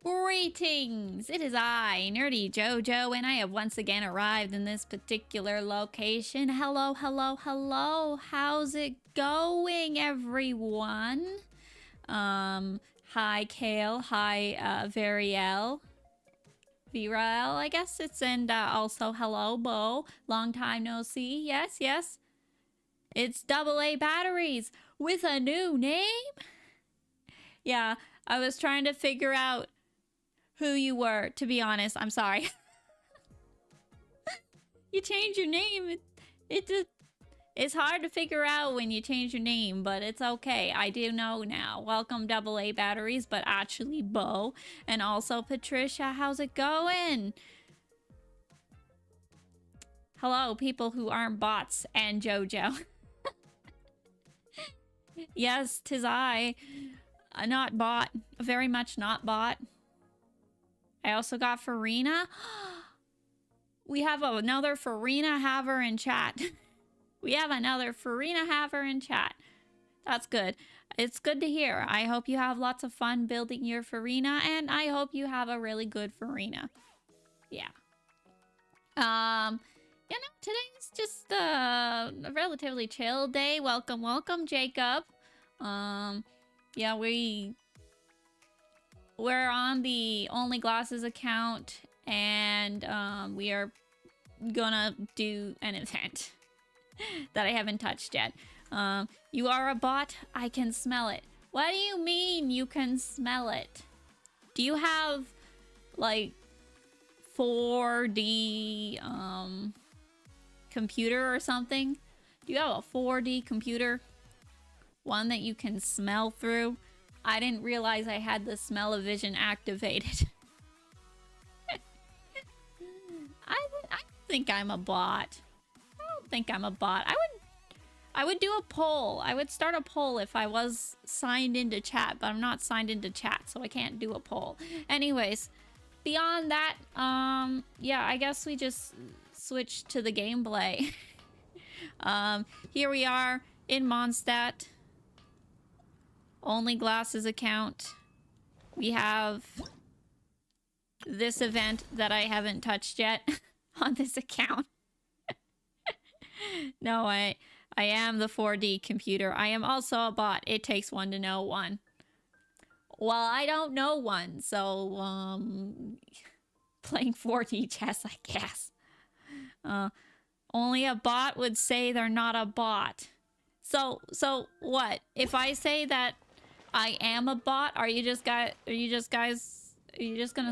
Greetings! It is I, Nerdyjojo, and I have once again arrived in this particular location. Hello, hello, hello! How's it going, everyone? Hi, Kale. Hi, Veriel. Virael, I guess it's, and also hello, Bo. Long time no see. Yes, yes. It's AA Batteries with a new name? Yeah, I was trying to figure out who you were, to be honest. I'm sorry. You change your name. It's hard to figure out when you change your name, but it's okay. I do know now. Welcome AA Batteries, but actually Bo. And also Patricia, how's it going? Hello, people who aren't bots, and Jojo. Yes, 'tis I. Not bot. Very much not bot. I also got Farina. We have another Farina Haver in chat. We have another Farina Haver in chat. That's good. It's good to hear. I hope you have lots of fun building your Farina, and I hope you have a really good Farina. Yeah. You know, today's just a relatively chill day. Welcome, welcome, Jacob. Yeah, we're on the Only Glasses account, and we are gonna do an event that I haven't touched yet. You are a bot? I can smell it. What do you mean you can smell it? Do you have, like, 4D, computer or something? Do you have a 4D computer? One that you can smell through? I didn't realize I had the smell-o-vision activated. I don't think I'm a bot. I don't think I'm a bot. I would do a poll. I would start a poll if I was signed into chat, but I'm not signed into chat, so I can't do a poll. Anyways, beyond that, yeah, I guess we just switch to the gameplay. Here we are in Mondstadt. Only Glasses account. We have this event that I haven't touched yet on this account. No, I am the 4D computer. I am also a bot. It takes one to know one. Well, I don't know one, so playing 4D chess, I guess. Only a bot would say they're not a bot. So what? If I say that I am a bot, are you just gonna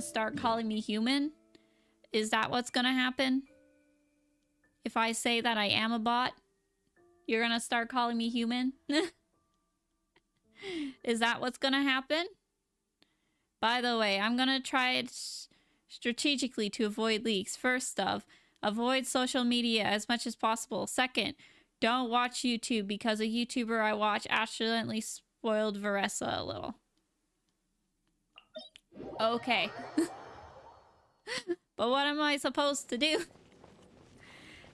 start calling me human? Is that what's gonna happen? If I say that I am a bot, you're gonna start calling me human? Is that what's gonna happen? By the way, I'm gonna try it strategically to avoid leaks. First off, avoid social media as much as possible. Second, don't watch YouTube because a YouTuber I watch accidentally spoiled Varessa a little. Okay. But what am I supposed to do?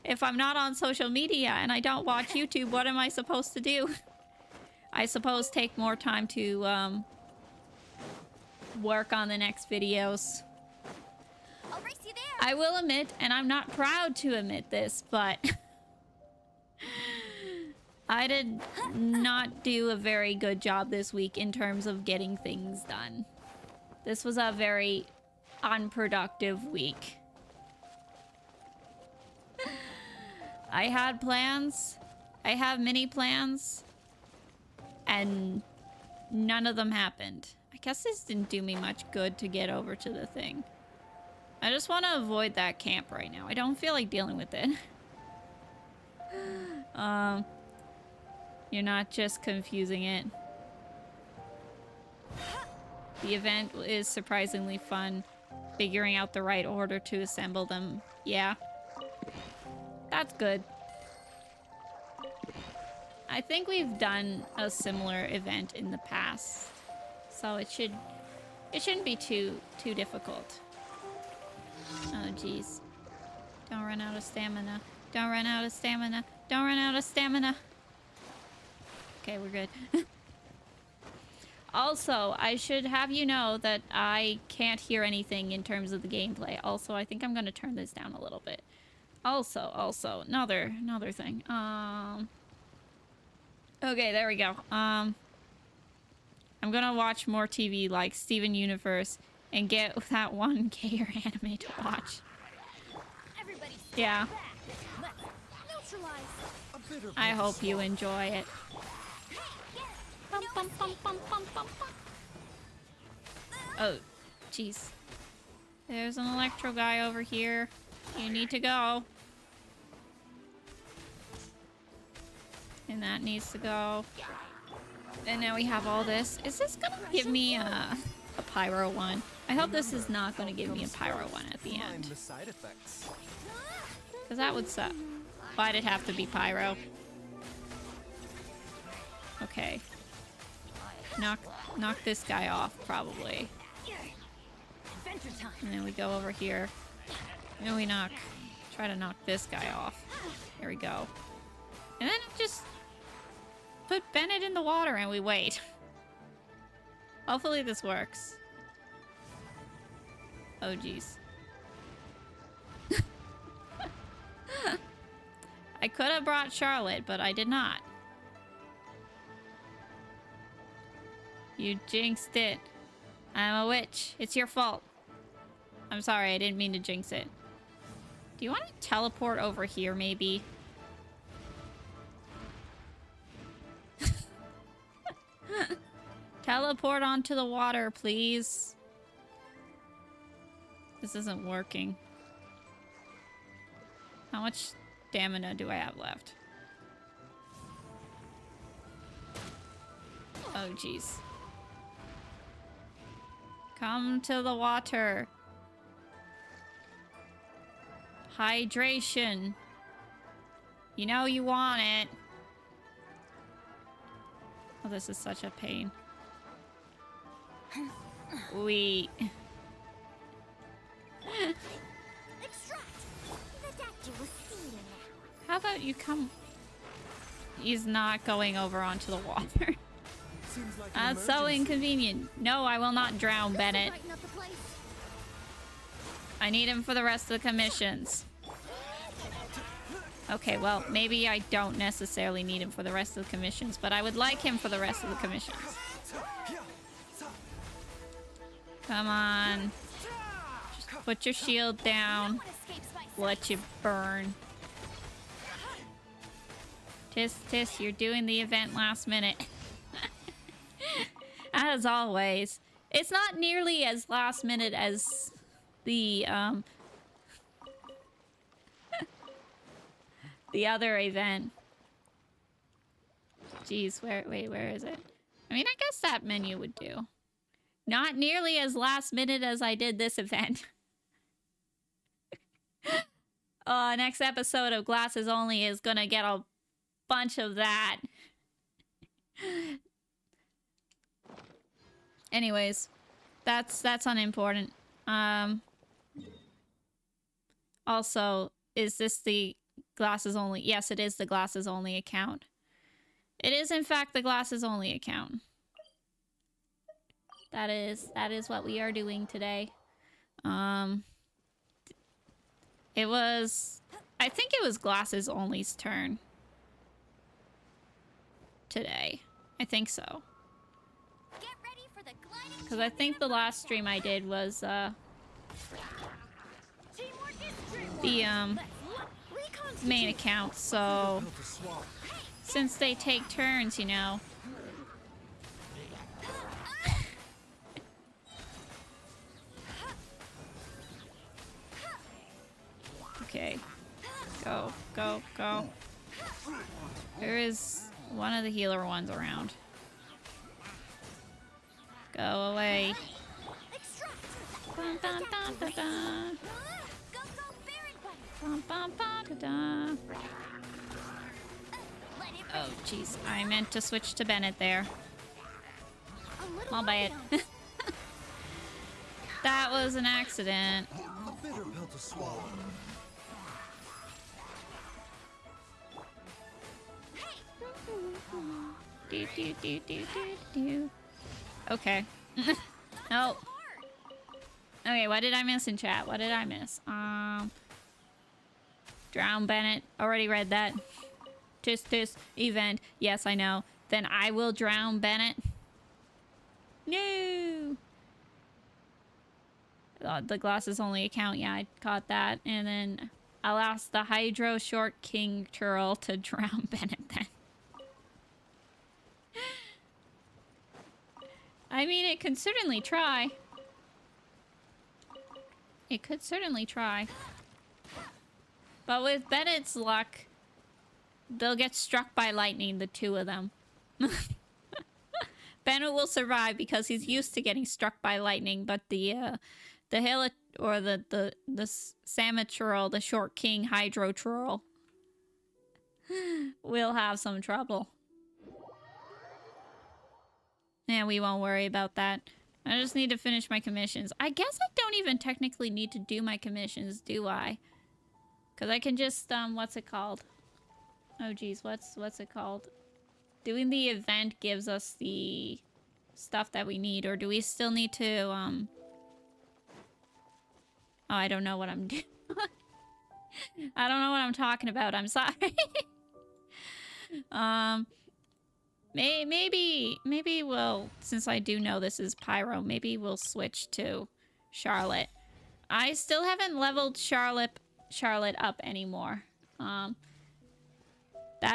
If I'm not on social media and I don't watch YouTube, what am I supposed to do? I suppose take more time to work on the next videos. I'll race you there. I will admit, and I'm not proud to admit this, but I did not do a very good job this week in terms of getting things done. This was a very unproductive week. I had plans. I have many plans. And none of them happened. I guess this didn't do me much good to get over to the thing. I just want to avoid that camp right now. I don't feel like dealing with it. You're not just confusing it. The event is surprisingly fun. Figuring out the right order to assemble them. Yeah. That's good. I think we've done a similar event in the past. So it shouldn't be too difficult. Oh jeez. Don't run out of stamina. Don't run out of stamina. Don't run out of stamina. Okay, we're good. Also, I should have you know that I can't hear anything in terms of the gameplay. Also, I think I'm gonna turn this down a little bit. Also, another thing. Okay, there we go. I'm gonna watch more TV like Steven Universe and get that one gayer anime to watch. Yeah. I hope you enjoy it. Bum, bum, bum, bum, bum, bum, bum. Oh, jeez. There's an electro guy over here. You need to go. And that needs to go. And now we have all this. Is this gonna give me a pyro one? I hope this is not gonna give me a pyro one at the end. Because that would suck. Why'd it have to be pyro? Okay. Knock this guy off, probably. And then we go over here. And we try to knock this guy off. Here we go. And then just put Bennett in the water and we wait. Hopefully this works. Oh, jeez. I could have brought Charlotte, but I did not. You jinxed it. I'm a witch. It's your fault. I'm sorry, I didn't mean to jinx it. Do you want to teleport over here, maybe? Teleport onto the water, please. This isn't working. How much stamina do I have left? Oh, jeez. Come to the water. Hydration. You know you want it. Oh, this is such a pain. We... How about you come... He's not going over onto the water. That's so inconvenient. No, I will not drown, Bennett. I need him for the rest of the commissions. Okay, well, maybe I don't necessarily need him for the rest of the commissions, but I would like him for the rest of the commissions. Come on. Just put your shield down. Let you burn. Tis, you're doing the event last minute. As always. It's not nearly as last minute as the the other event. Jeez, where is it? I mean, I guess that menu would do. Not nearly as last minute as I did this event. Next episode of Glasses Only is gonna get a bunch of that. Anyways, that's unimportant. Also, is this the Glasses Only? Yes, it is the Glasses Only account. It is, in fact, the Glasses Only account. That is what we are doing today. It was... I think it was Glasses Only's turn. Today. I think so. Because I think the last stream I did was, the, main account, so... Since they take turns, you know... Okay. Go, go, go. There is one of the healer ones around. Go away. Bum, bum, bum, bum, bum. Bum, bum, bum, da, da. Oh, jeez. I meant to switch to Bennett there. I'll buy it. That was an accident. A bitter pill to swallow. Do, do, do, do, do, do. Okay. No. Okay, what did I miss in chat? What did I miss? Drown Bennett. Already read that. Tis event. Yes, I know. Then I will drown Bennett. No. The glasses only account. Yeah, I caught that. And then I'll ask the Hydro Short King Churl to drown Bennett then. I mean, it could certainly try. It could certainly try. But with Bennett's luck, they'll get struck by lightning, the two of them. Bennett will survive because he's used to getting struck by lightning, but the hill or the Samaturl, the Short King Hydro Churl, will have some trouble. Yeah, we won't worry about that. I just need to finish my commissions. I guess I don't even technically need to do my commissions, do I? Because I can just, what's it called? Oh, geez, what's it called? Doing the event gives us the stuff that we need, or do we still need to, Oh, I don't know what I'm doing. I don't know what I'm talking about. I'm sorry. Maybe we'll, since I do know this is Pyro, maybe we'll switch to Charlotte. I still haven't leveled Charlotte up anymore. That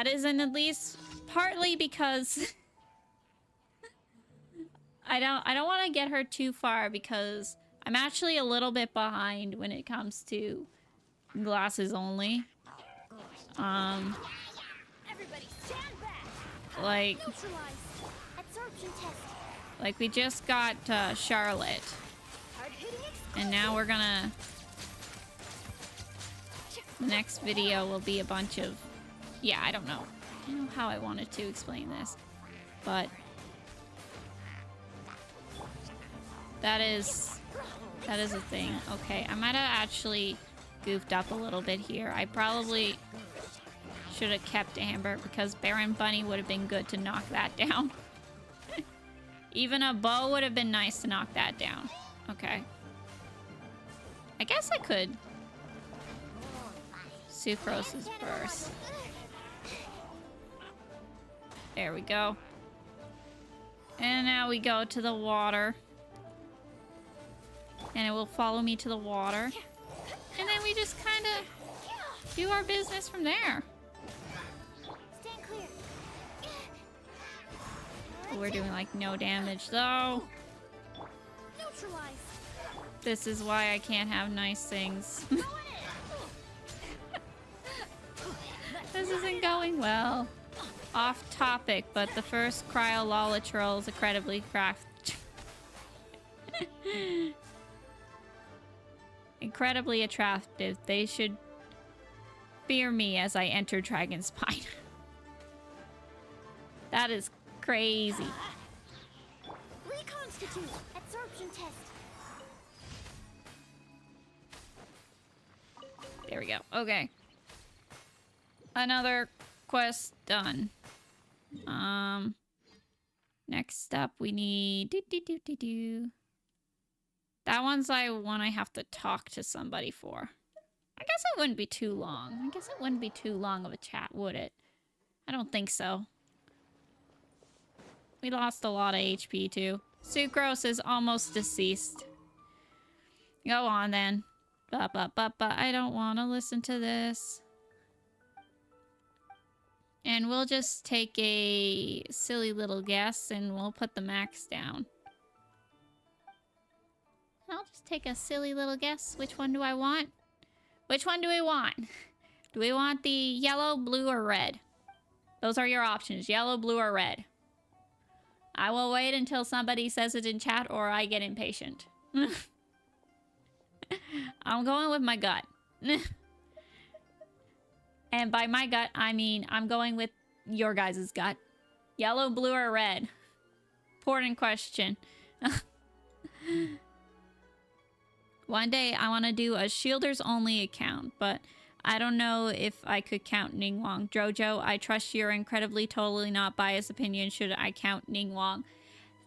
isn't at least partly because I don't want to get her too far because I'm actually a little bit behind when it comes to glasses only. Everybody stand back. Like Absorption test. Like we just got Charlotte, and now we're gonna. The next video will be a bunch of, yeah, I don't know how I wanted to explain this, but that is a thing. Okay, I might have actually goofed up a little bit here. I probably should have kept Amber because Baron Bunny would have been good to knock that down. Even a bow would have been nice to knock that down. Okay. I guess I could. Sucrose's burst. There we go. And now we go to the water. And it will follow me to the water. And then we just kind of do our business from there. Stand clear. We're doing like no damage though. Neutralize. This is why I can't have nice things. This isn't going well. Off topic, but the first Cryololitrol is incredibly craft. Incredibly attractive. They should fear me as I enter Dragonspine. That is crazy. Reconstitute. Absorption test. There we go. Okay. Another quest done. Next up we need that one's one I have to talk to somebody for. I guess it wouldn't be too long. I guess it wouldn't be too long of a chat, would it? I don't think so. We lost a lot of HP too. Sucrose is almost deceased. Go on then. I don't want to listen to this. And we'll just take a silly little guess and we'll put the max down. I'll just take a silly little guess. Which one do I want? Which one do we want? Do we want the yellow, blue, or red? Those are your options. Yellow, blue, or red. I will wait until somebody says it in chat or I get impatient. I'm going with my gut. And by my gut, I mean I'm going with your guys' gut. Yellow, blue, or red? Important question. One day I want to do a Shielders only account, but I don't know if I could count Ningguang. Jojo, I trust your incredibly totally not biased opinion should I count Ningguang.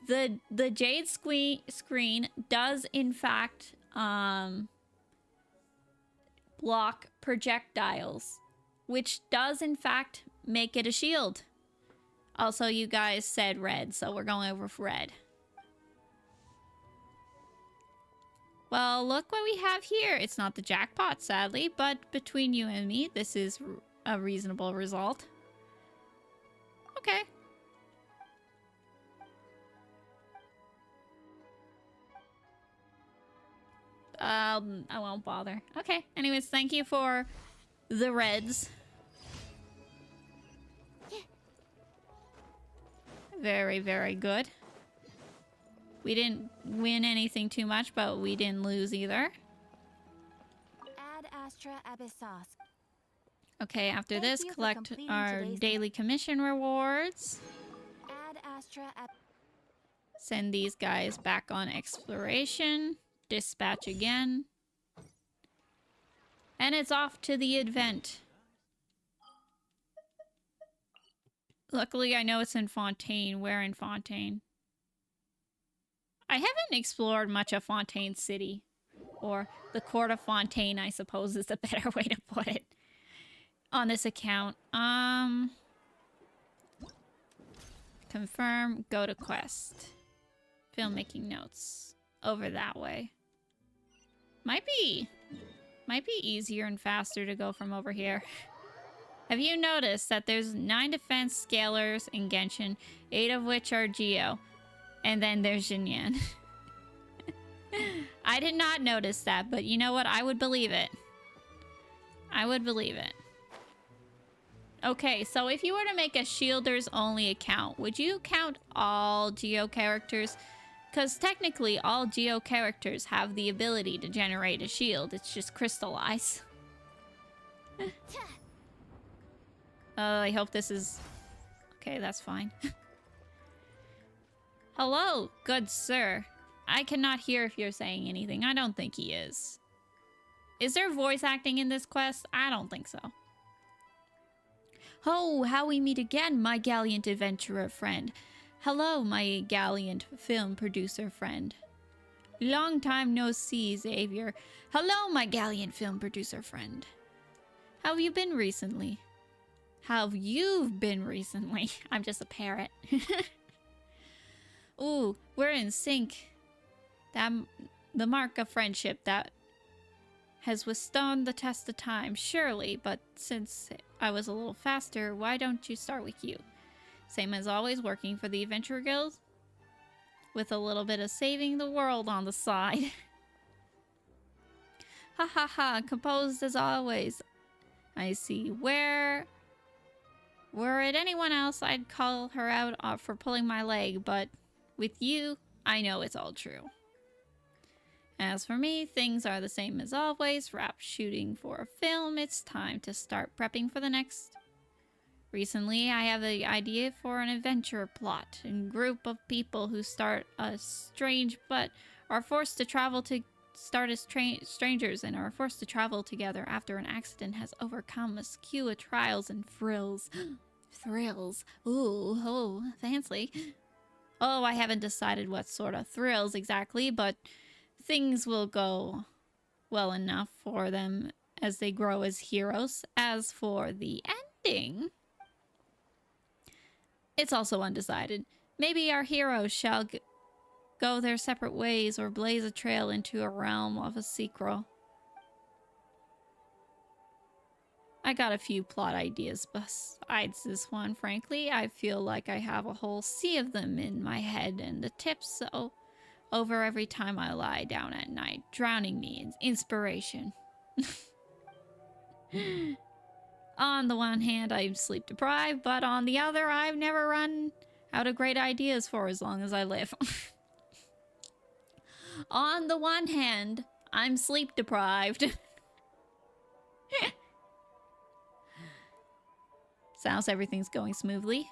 The jade screen does in fact block projectiles, which does in fact make it a shield. Also, you guys said red, so we're going over for red. Well, look what we have here. It's not the jackpot, sadly, but between you and me, this is a reasonable result. Okay. I won't bother. Okay, anyways, thank you for the reds. Very, very good. We didn't win anything too much, but we didn't lose either. Ad Astra Abyssos. Okay, after Thank this, you for collect completing our today's daily commission rewards. Ad Astra Send these guys back on exploration. Dispatch again. And it's off to the event. Luckily, I know it's in Fontaine. Where in Fontaine? I haven't explored much of Fontaine City. Or the Court of Fontaine, I suppose, is a better way to put it. On this account. Confirm. Go to quest. Filmmaking notes. Over that way. Might be easier and faster to go from over here. Have you noticed that there's 9 defense scalers in Genshin, 8 of which are Geo, and then there's Jinyan? I did not notice that, but you know what? I would believe it. I would believe it. Okay, so if you were to make a Shielders only account, would you count all Geo characters? Because technically, all Geo characters have the ability to generate a shield. It's just crystallize. I hope this is... Okay, that's fine. Hello, good sir. I cannot hear if you're saying anything. I don't think he is. Is there voice acting in this quest? I don't think so. Oh, how we meet again, my gallant adventurer friend. Hello, my gallant film producer friend. Long time no see, Xavier. Hello, my gallant film producer friend. How have you been recently? How have you been recently? I'm just a parrot. Ooh, we're in sync. The mark of friendship that has withstood the test of time, surely, but since I was a little faster, why don't you start with you? Same as always, working for the Adventure Guild, with a little bit of saving the world on the side. Ha ha ha, composed as always. I see. Were it anyone else, I'd call her out for pulling my leg, but with you, I know it's all true. As for me, things are the same as always. Wrapped shooting for a film, it's time to start prepping for the next. Recently, I have the idea for an adventure plot. A group of people who start as strange but are forced to travel to start as strangers and are forced to travel together after an accident has overcome askew trials and thrills. Thrills. Ooh, oh, fancy. Oh, I haven't decided what sort of thrills exactly, but things will go well enough for them as they grow as heroes. As for the ending, it's also undecided. Maybe our heroes shall go their separate ways or blaze a trail into a realm of a sequel. I got a few plot ideas besides this one, frankly. I feel like I have a whole sea of them in my head, and the tips over every time I lie down at night, drowning me in inspiration. On the one hand, I'm sleep deprived, but on the other, I've never run out of great ideas for as long as I live. On the one hand, I'm sleep deprived. Sounds everything's going smoothly.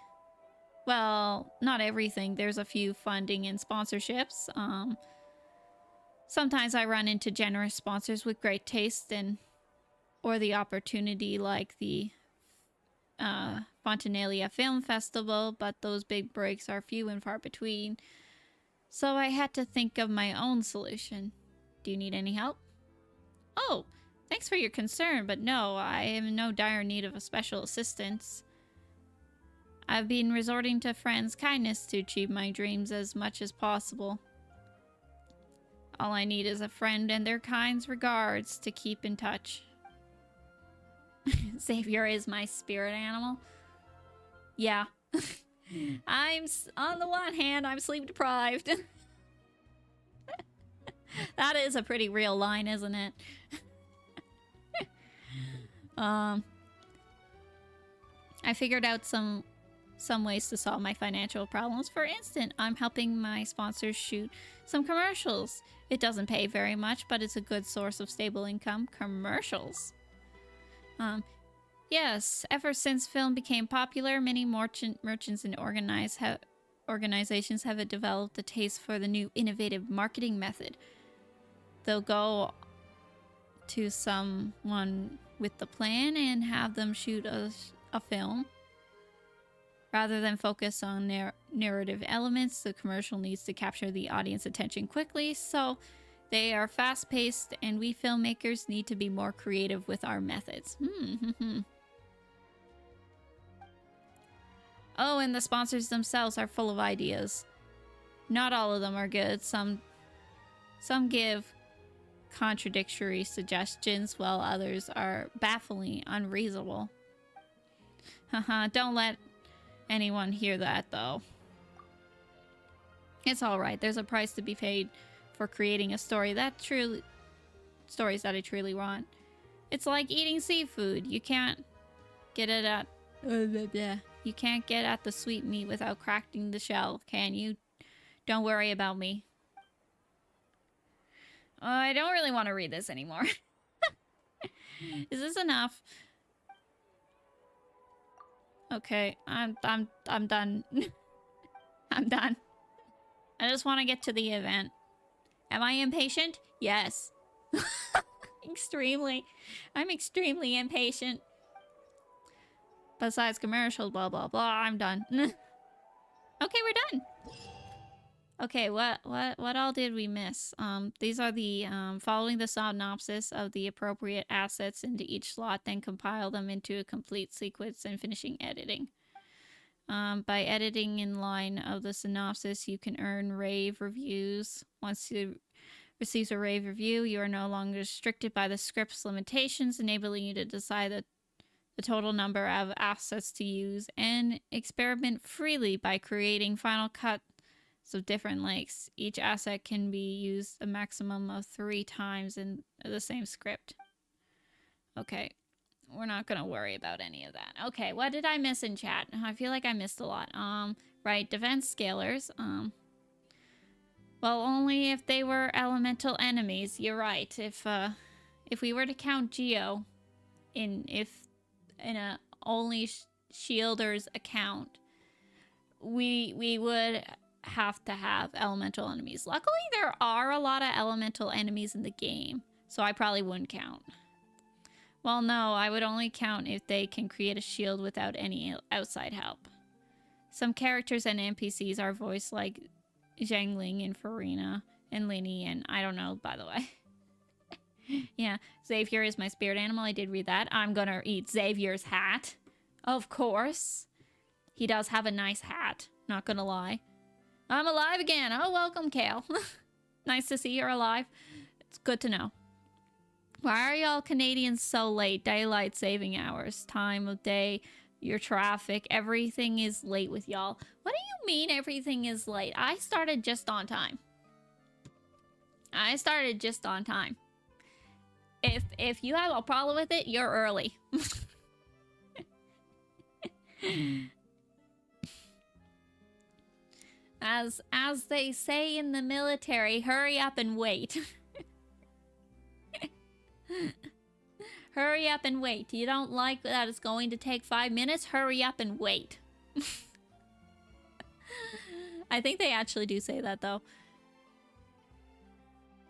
Well, not everything. There's a few funding and sponsorships. Sometimes I run into generous sponsors with great taste or the opportunity like the Fontanalia Film Festival, but those big breaks are few and far between. So I had to think of my own solution. Do you need any help? Oh, thanks for your concern, but no, I am in no dire need of a special assistance. I've been resorting to friends' kindness to achieve my dreams as much as possible. All I need is a friend and their kind's regards to keep in touch. Xavier is my spirit animal. Yeah. On the one hand, I'm sleep deprived. That is a pretty real line, isn't it? I figured out some ways to solve my financial problems. For instance, I'm helping my sponsors shoot some commercials. It doesn't pay very much, but it's a good source of stable income. Commercials. Yes, ever since film became popular, many merchants and organizations have developed a taste for the new innovative marketing method. They'll go to someone with the plan and have them shoot a film. Rather than focus on narrative elements, the commercial needs to capture the audience attention quickly, so they are fast-paced, and we filmmakers need to be more creative with our methods. Oh, and the sponsors themselves are full of ideas. Not all of them are good. Some give contradictory suggestions, while others are bafflingly unreasonable. Haha, don't let anyone hear that, though. It's alright. There's a price to be paid for creating a stories that I truly want. It's like eating seafood. You can't get it at you can't get at the sweet meat without cracking the shell, can you? Don't worry about me. I don't really want to read this anymore. Is this enough? Okay, I'm done. I'm done. I just want to get to the event. Am I impatient? Yes. Extremely. I'm extremely impatient. Besides commercials, blah blah blah, I'm done. Okay, we're done. Okay, what all did we miss? These are the following the synopsis of the appropriate assets into each slot, then compile them into a complete sequence and finishing editing. By editing in line of the synopsis, you can earn rave reviews. Once you receive a rave review, you are no longer restricted by the script's limitations, enabling you to decide the total number of assets to use and experiment freely by creating final cuts of different lengths. Each asset can be used a maximum of 3 times in the same script. Okay, we're not gonna worry about any of that. Okay, what did I miss in chat? I feel like I missed a lot. Right, defense scalers. Well, only if they were elemental enemies. You're right. If we were to count Geo in a only shielder's account, we would have to have elemental enemies. Luckily, there are a lot of elemental enemies in the game, so I probably wouldn't count. Well, no, I would only count if they can create a shield without any outside help. Some characters and NPCs are voiced like Zhangling and Farina and Linny, and I don't know, by the way. Yeah, Xavier is my spirit animal. I did read that. I'm gonna eat Xavier's hat. Of course. He does have a nice hat, not gonna lie. I'm alive again. Oh, welcome, Kale. Nice to see you're alive. It's good to know. Why are y'all Canadians so late? Daylight saving hours, time of day, your traffic, everything is late with y'all. What do you mean everything is late? I started just on time. If you have a problem with it, you're early. As they say in the military, hurry up and wait. Hurry up and wait. You don't like that it's going to take 5 minutes? Hurry up and wait. I think they actually do say that, though.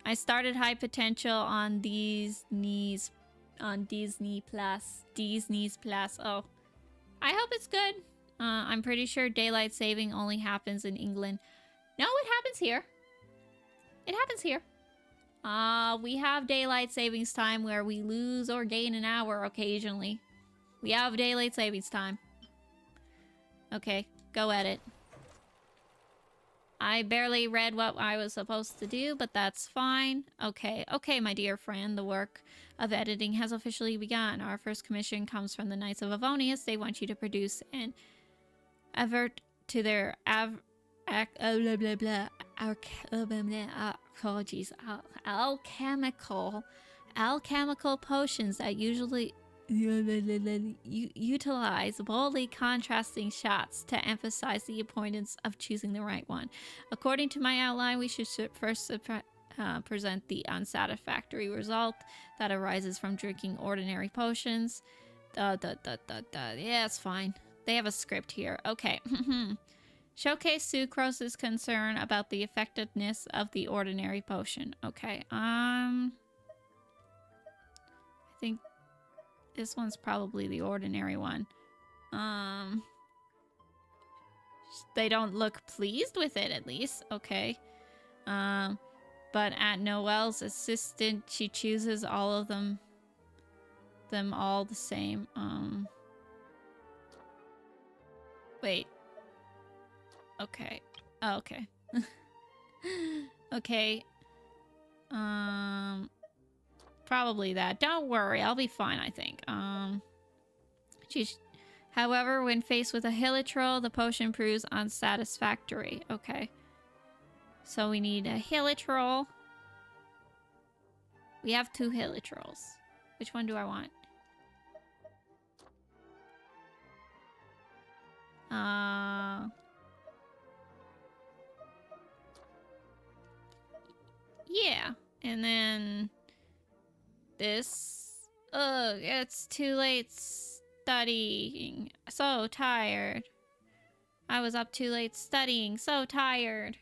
I started High Potential on Disney Plus. Oh. I hope it's good. I'm pretty sure daylight saving only happens in England. No, it happens here. It happens here. We have daylight savings time where we lose or gain an hour occasionally. We have daylight savings time. Okay, go edit. I barely read what I was supposed to do, but that's fine. Okay, okay, my dear friend, the work of editing has officially begun. Our first commission comes from the Knights of Avonius. They want you to produce an avert to their alchemical potions that usually utilize boldly contrasting shots to emphasize the importance of choosing the right one. According to my outline, we should first present the unsatisfactory result that arises from drinking ordinary potions. Yeah, it's fine. They have a script here. Okay. Showcase Sucrose's concern about the effectiveness of the ordinary potion. Okay. I think this one's probably the ordinary one. They don't look pleased with it, at least. Okay. But at Noelle's assistant, she chooses all of them all the same. Wait. Okay. Oh, okay. Okay. Probably that. Don't worry, I'll be fine, I think. However, when faced with a Hilitrol, the potion proves unsatisfactory. Okay. So we need a Hilitrol. We have 2 Hilitrols. Which one do I want? Yeah. And then this. Ugh, it's too late studying. So tired. I was up too late studying. So tired.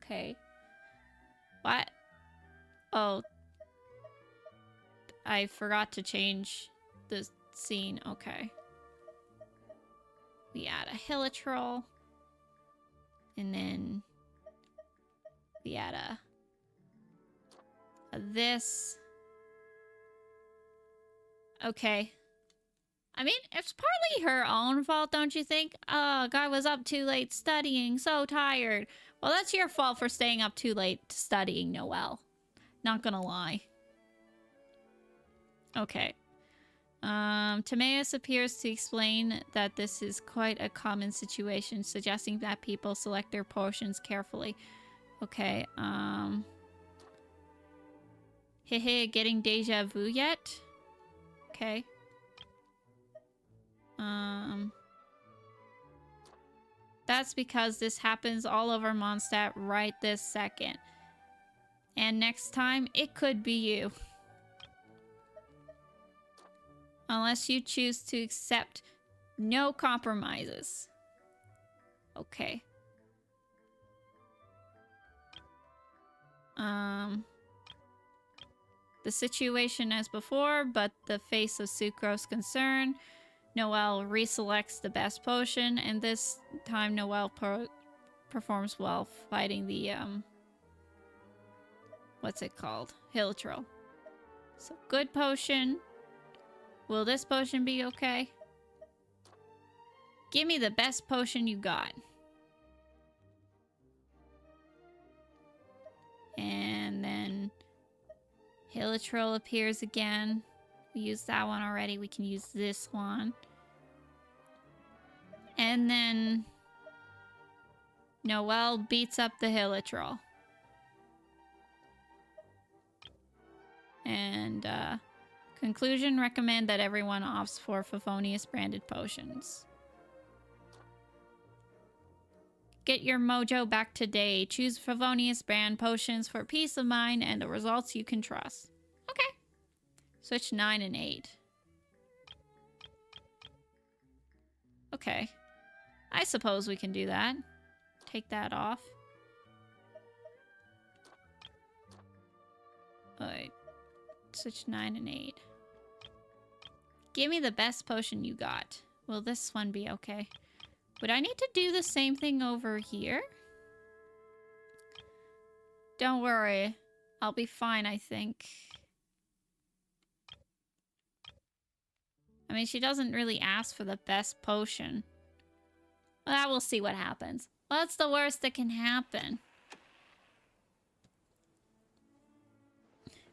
Okay. What? Oh. I forgot to change the scene. Okay. We add a Hilitrol. And then we add a this. Okay. I mean, it's partly her own fault, don't you think? Oh, guy was up too late studying, so tired. Well, that's your fault for staying up too late studying, Noelle. Not gonna lie. Okay. Timaeus appears to explain that this is quite a common situation, suggesting that people select their potions carefully. Okay, Hehe, getting deja vu yet? Okay. That's because this happens all over Mondstadt right this second. And next time, it could be you. Unless you choose to accept no compromises. Okay. The situation as before, but the face of Sucrose concern. Noelle reselects the best potion, and this time Noelle performs well fighting the, what's it called? Hilitrol. So, good potion. Will this potion be okay? Give me the best potion you got. And then Hilitrol appears again. We used that one already. We can use this one. And then Noelle beats up the Hilitrol. And, conclusion, recommend that everyone opts for Favonius branded potions. Get your mojo back today. Choose Favonius brand potions for peace of mind and the results you can trust. Okay. Switch 9 and 8. Okay. I suppose we can do that. Take that off. Alright. Switch 9 and 8. Give me the best potion you got. Will this one be okay? Would I need to do the same thing over here? Don't worry. I'll be fine, I think. I mean, she doesn't really ask for the best potion. Well, we'll see what happens. What's the worst that can happen?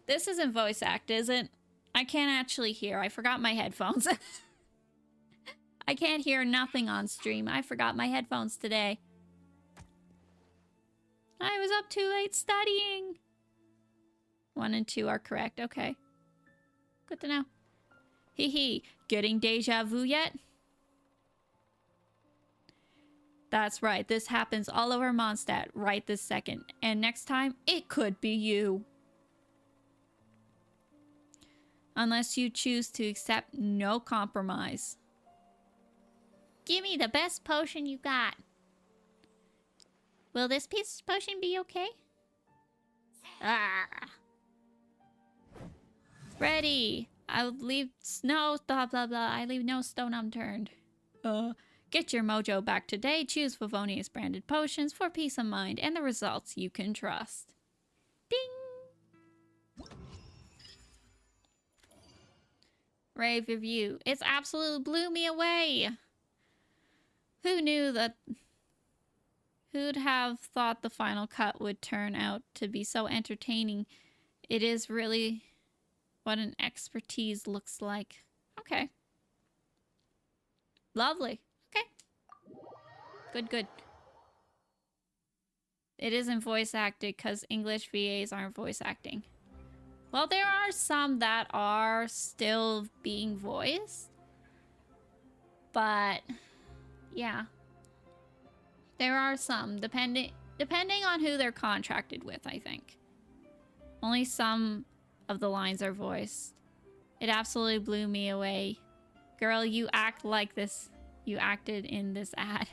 This isn't voice act, is it? I can't actually hear. I forgot my headphones. I can't hear nothing on stream. I forgot my headphones today. I was up too late studying. 1 and 2 are correct. Okay. Good to know. Hee hee. Getting deja vu yet? That's right. This happens all over Mondstadt right this second. And next time, it could be you. Unless you choose to accept no compromise. Give me the best potion you got. Will this piece of potion be okay? Ah. Ready. I'll leave no blah blah blah. I leave no stone unturned. Get your mojo back today. Choose Favonius branded potions for peace of mind and the results you can trust. Ding! Rave review. It's absolutely blew me away. Who knew that... Who'd have thought the final cut would turn out to be so entertaining? It is really what an expertise looks like. Okay. Lovely. Okay. Good, good. It isn't voice acted because English VAs aren't voice acting. Well, there are some that are still being voiced. But, yeah. There are some, depending on who they're contracted with, I think. Only some of the lines are voiced. It absolutely blew me away. Girl, you act like this. You acted in this ad.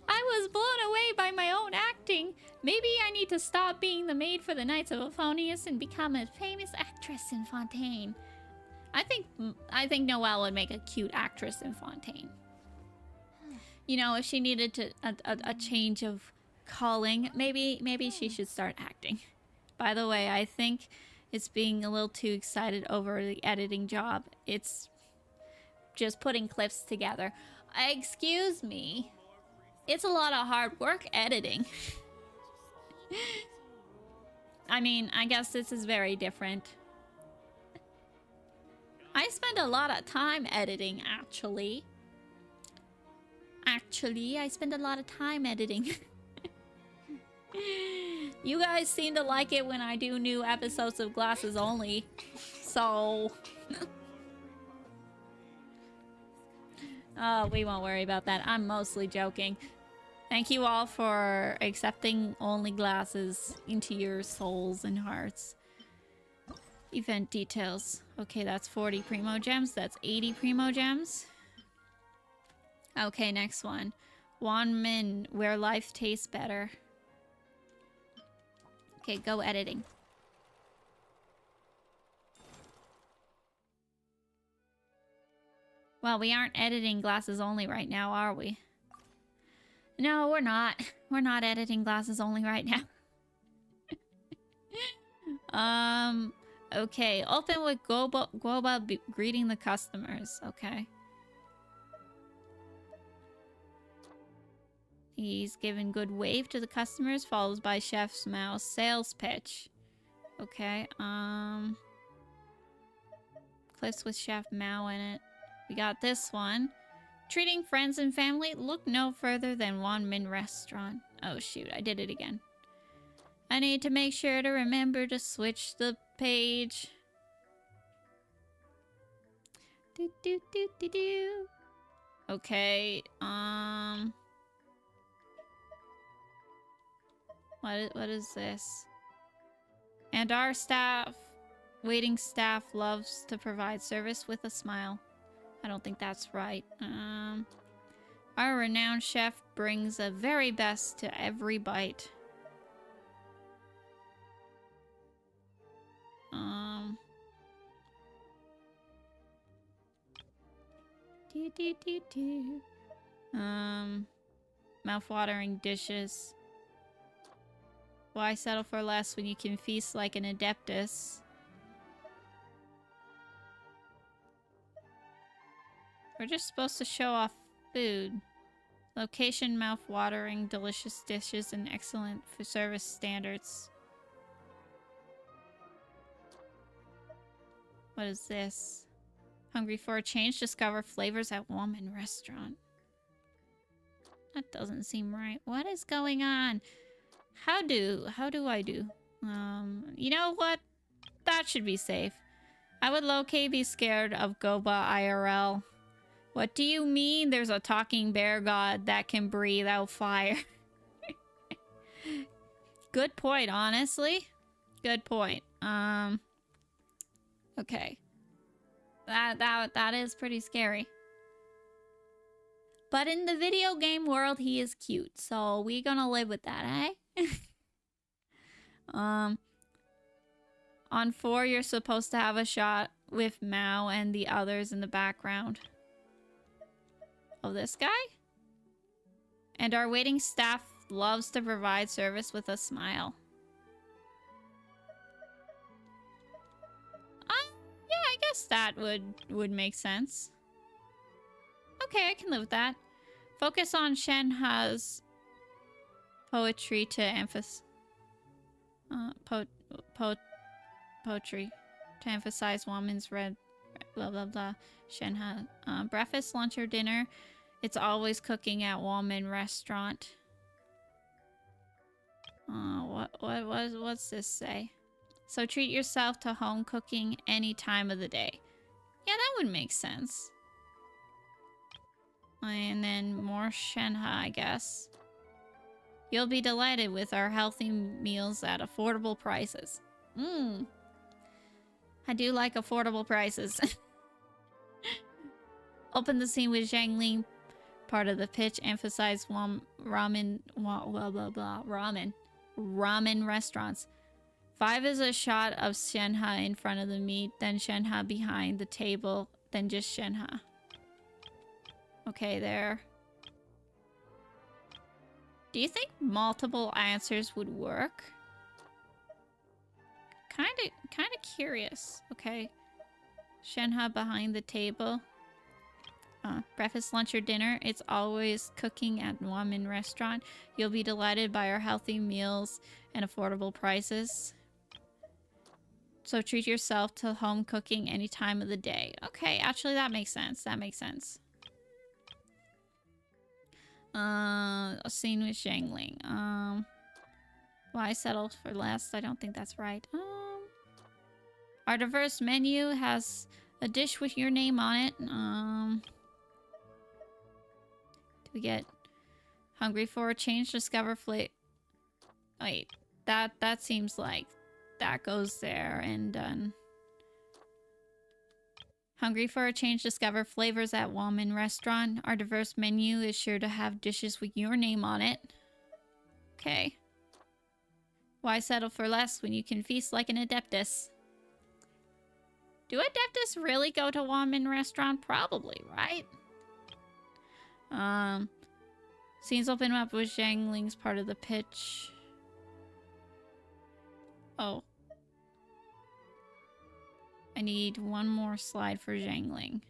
I was blown away by my own acting. Maybe I need to stop being the maid for the Knights of Favonius and become a famous actress in Fontaine. I think Noelle would make a cute actress in Fontaine. You know, if she needed to a change of calling, maybe she should start acting. By the way, I think it's being a little too excited over the editing job. It's just putting clips together. Excuse me. It's a lot of hard work editing. I mean, I guess this is very different. I spend a lot of time editing, actually. I spend a lot of time editing. You guys seem to like it when I do new episodes of Glasses Only. So... oh, we won't worry about that. I'm mostly joking. Thank you all for accepting Only Glasses into your souls and hearts. Event details. Okay, that's 40 Primo Gems. That's 80 Primo Gems. Okay, next one. Wan Min, where life tastes better. Okay, go editing. Well, we aren't editing Glasses Only right now, are we? No, we're not. We're not editing Glasses Only right now. Okay. Open with Guoba greeting the customers. Okay. He's given good wave to the customers, followed by Chef's Mouse sales pitch. Okay, clips with Chef Mao in it. We got this one. Treating friends and family, look no further than Wan Min Restaurant. Oh shoot, I did it again. I need to make sure to remember to switch the page. Do do do do do. Okay, What is this? And our waiting staff loves to provide service with a smile. I don't think that's right. Our renowned chef brings the very best to every bite. Mouth-watering dishes. Why settle for less when you can feast like an adeptus? We're just supposed to show off food. Location, mouth-watering, delicious dishes, and excellent food service standards. What is this? Hungry for a change? Discover flavors at Woman Restaurant. That doesn't seem right. What is going on? How do I do? You know what? That should be safe. I would low-key be scared of Goba IRL. What do you mean there's a talking bear god that can breathe out fire? Good point, honestly. Good point. Okay. That is pretty scary. But in the video game world, he is cute, so we gonna live with that, eh? On 4, you're supposed to have a shot with Mao and the others in the background. Oh, this guy? And our waiting staff loves to provide service with a smile. Yeah, I guess that would make sense. Okay, I can live with that. Focus on Shenha's poetry to emphasize poetry to emphasize woman's red blah blah blah. Shenha, breakfast, lunch, or dinner. It's always cooking at Woman Restaurant. What's this say? So treat yourself to home cooking any time of the day. Yeah, that would make sense. And then more Shenha, I guess. You'll be delighted with our healthy meals at affordable prices. I do like affordable prices. Open the scene with Zhangling. Part of the pitch emphasize ramen restaurants. 5 is a shot of Shenha in front of the meat, then Shenha behind the table, then just Shenha. Okay, there. Do you think multiple answers would work? Kinda curious. Okay. Shenha behind the table. Breakfast, lunch, or dinner. It's always cooking at Woman Restaurant. You'll be delighted by our healthy meals and affordable prices. So treat yourself to home cooking any time of the day. Okay, actually that makes sense. That makes sense. A scene with Zhangling. Why settle for less? I don't think that's right. Our diverse menu has a dish with your name on it. Do we get hungry for a change? Discover wait, that seems like that goes there and done. Hungry for a change? Discover flavors at Woman Restaurant. Our diverse menu is sure to have dishes with your name on it. Okay. Why settle for less when you can feast like an adeptus? Do adeptus really go to Woman Restaurant? Probably, right? Scenes open up with Zhangling's part of the pitch. Oh. I need one more slide for Zhangling.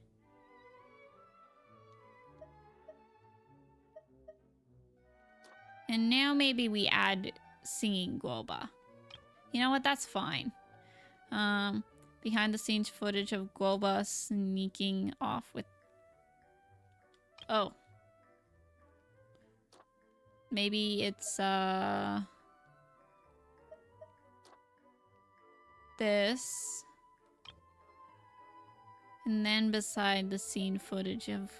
And now maybe we add singing Guoba. You know what? That's fine. Behind the scenes footage of Guoba sneaking off with... Oh. Maybe it's, this. And then beside the scene footage of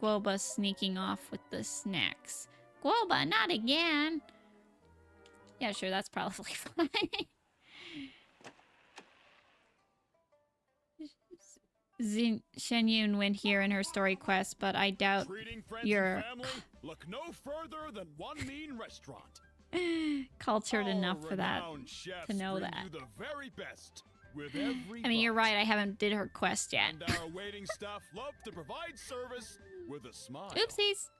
Guoba sneaking off with the snacks. Guoba, not again! Yeah, sure, that's probably fine. Shenyun went here in her story quest, but I doubt you're look no further than One Mean Restaurant. cultured enough for that to know that. The very best with every I mean, you're right. I haven't did her quest yet. And our waiting staff love to provide service with a smile. Oopsies.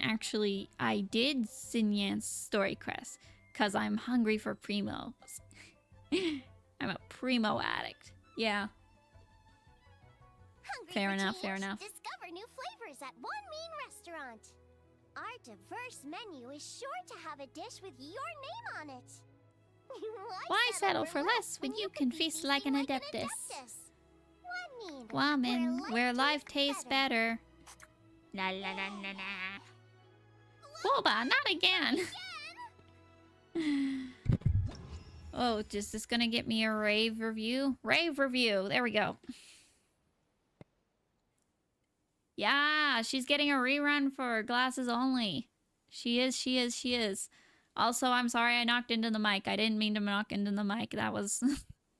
Actually, I did Sinyan's story quest because I'm hungry for Primo. I'm a Primo addict. Yeah. Hungry Fair for enough, change? fair enough. Discover new flavors at One Mean Restaurant. Our diverse menu is sure to have a dish with your name on it. Why settle for less when you can feast like an adeptus? Woman, where life tastes better. La la la la la. Boba, not again. Oh, is this gonna get me a rave review? Rave review. There we go. Yeah, she's getting a rerun for Glasses Only. She is. Also, I'm sorry I knocked into the mic. I didn't mean to knock into the mic. That was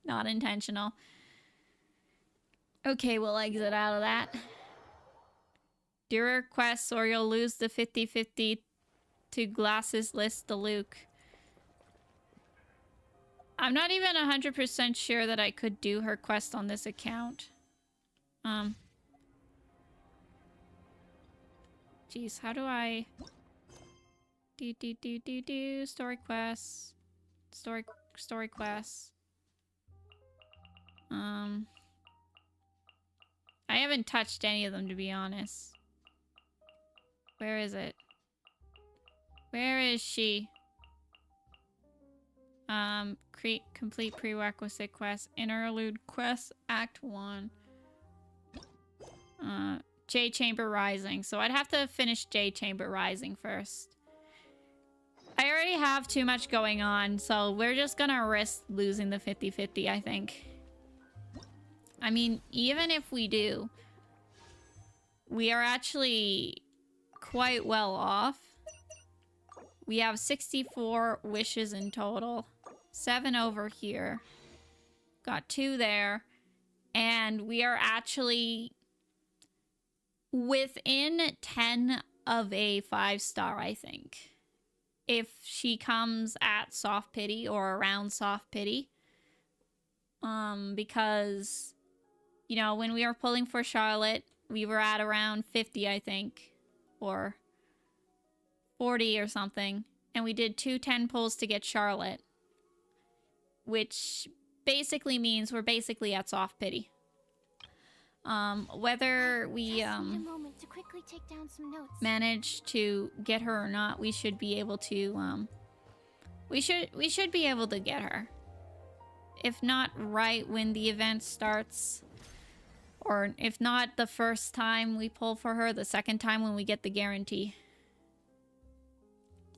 not intentional. Okay, we'll exit out of that. Do requests or you'll lose the 50-50 to Glasses list to Luke. I'm not even 100% sure that I could do her quest on this account. Jeez, how do I... Story quests. Story quests. I haven't touched any of them, to be honest. Where is it? Where is she? Complete prerequisite quest. Interlude quest, Act 1. J Chamber Rising. So I'd have to finish J Chamber Rising first. I already have too much going on, so we're just gonna risk losing the 50-50, I think. I mean, even if we do, we are actually quite well off. We have 64 wishes in total. 7 over here. Got 2 there. And we are actually within 10 of a 5-star, I think. If she comes at soft pity or around soft pity. Because, you know, when we were pulling for Charlotte, we were at around 50, I think. Or 40 or something. And we did 2 10 pulls to get Charlotte. Which basically means we're basically at soft pity. Whether we Need a moment to quickly take down some notes. manage to get her or not, we should be able to we should be able to get her. If not right when the event starts, or if not the first time we pull for her, the second time when we get the guarantee.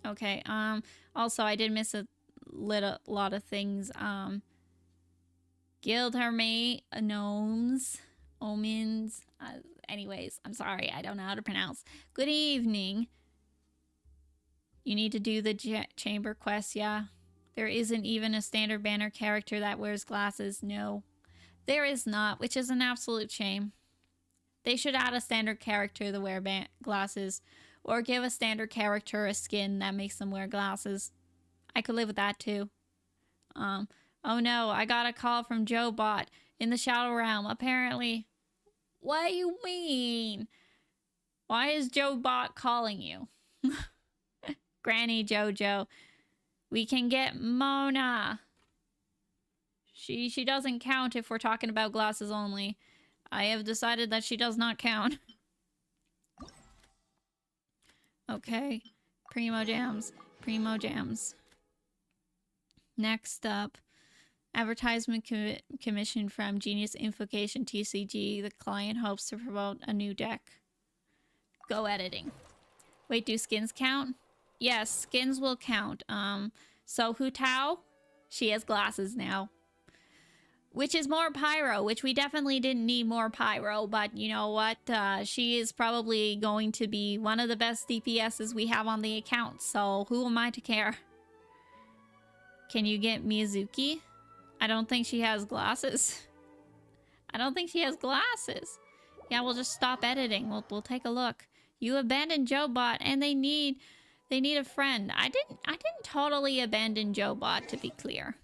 Okay, also I did miss a lot of things. Guild Hermit, Gnomes, Omens. Anyways, I'm sorry, I don't know how to pronounce. Good evening. You need to do the chamber quest, yeah. There isn't even a standard banner character that wears glasses. No, there is not, which is an absolute shame. They should add a standard character to wear glasses, or give a standard character a skin that makes them wear glasses. I could live with that too. Oh no, I got a call from Joe Bot in the Shadow Realm. Apparently, what do you mean? Why is Joe Bot calling you? Granny Jojo, we can get Mona. She doesn't count if we're talking about Glasses Only. I have decided that she does not count. Okay, Primo Jams. Next up, advertisement commission from Genius Infocation TCG. The client hopes to promote a new deck. Go editing. Wait, do skins count? Yes, skins will count. So Hu Tao, she has glasses now. Which is more pyro, which we definitely didn't need more pyro, but you know what? She is probably going to be one of the best DPSs we have on the account, so who am I to care? Can you get Miyazuki? I don't think she has glasses. Yeah, we'll just stop editing. We'll take a look. You abandoned Joebot and they need a friend. I didn't totally abandon Joebot, to be clear.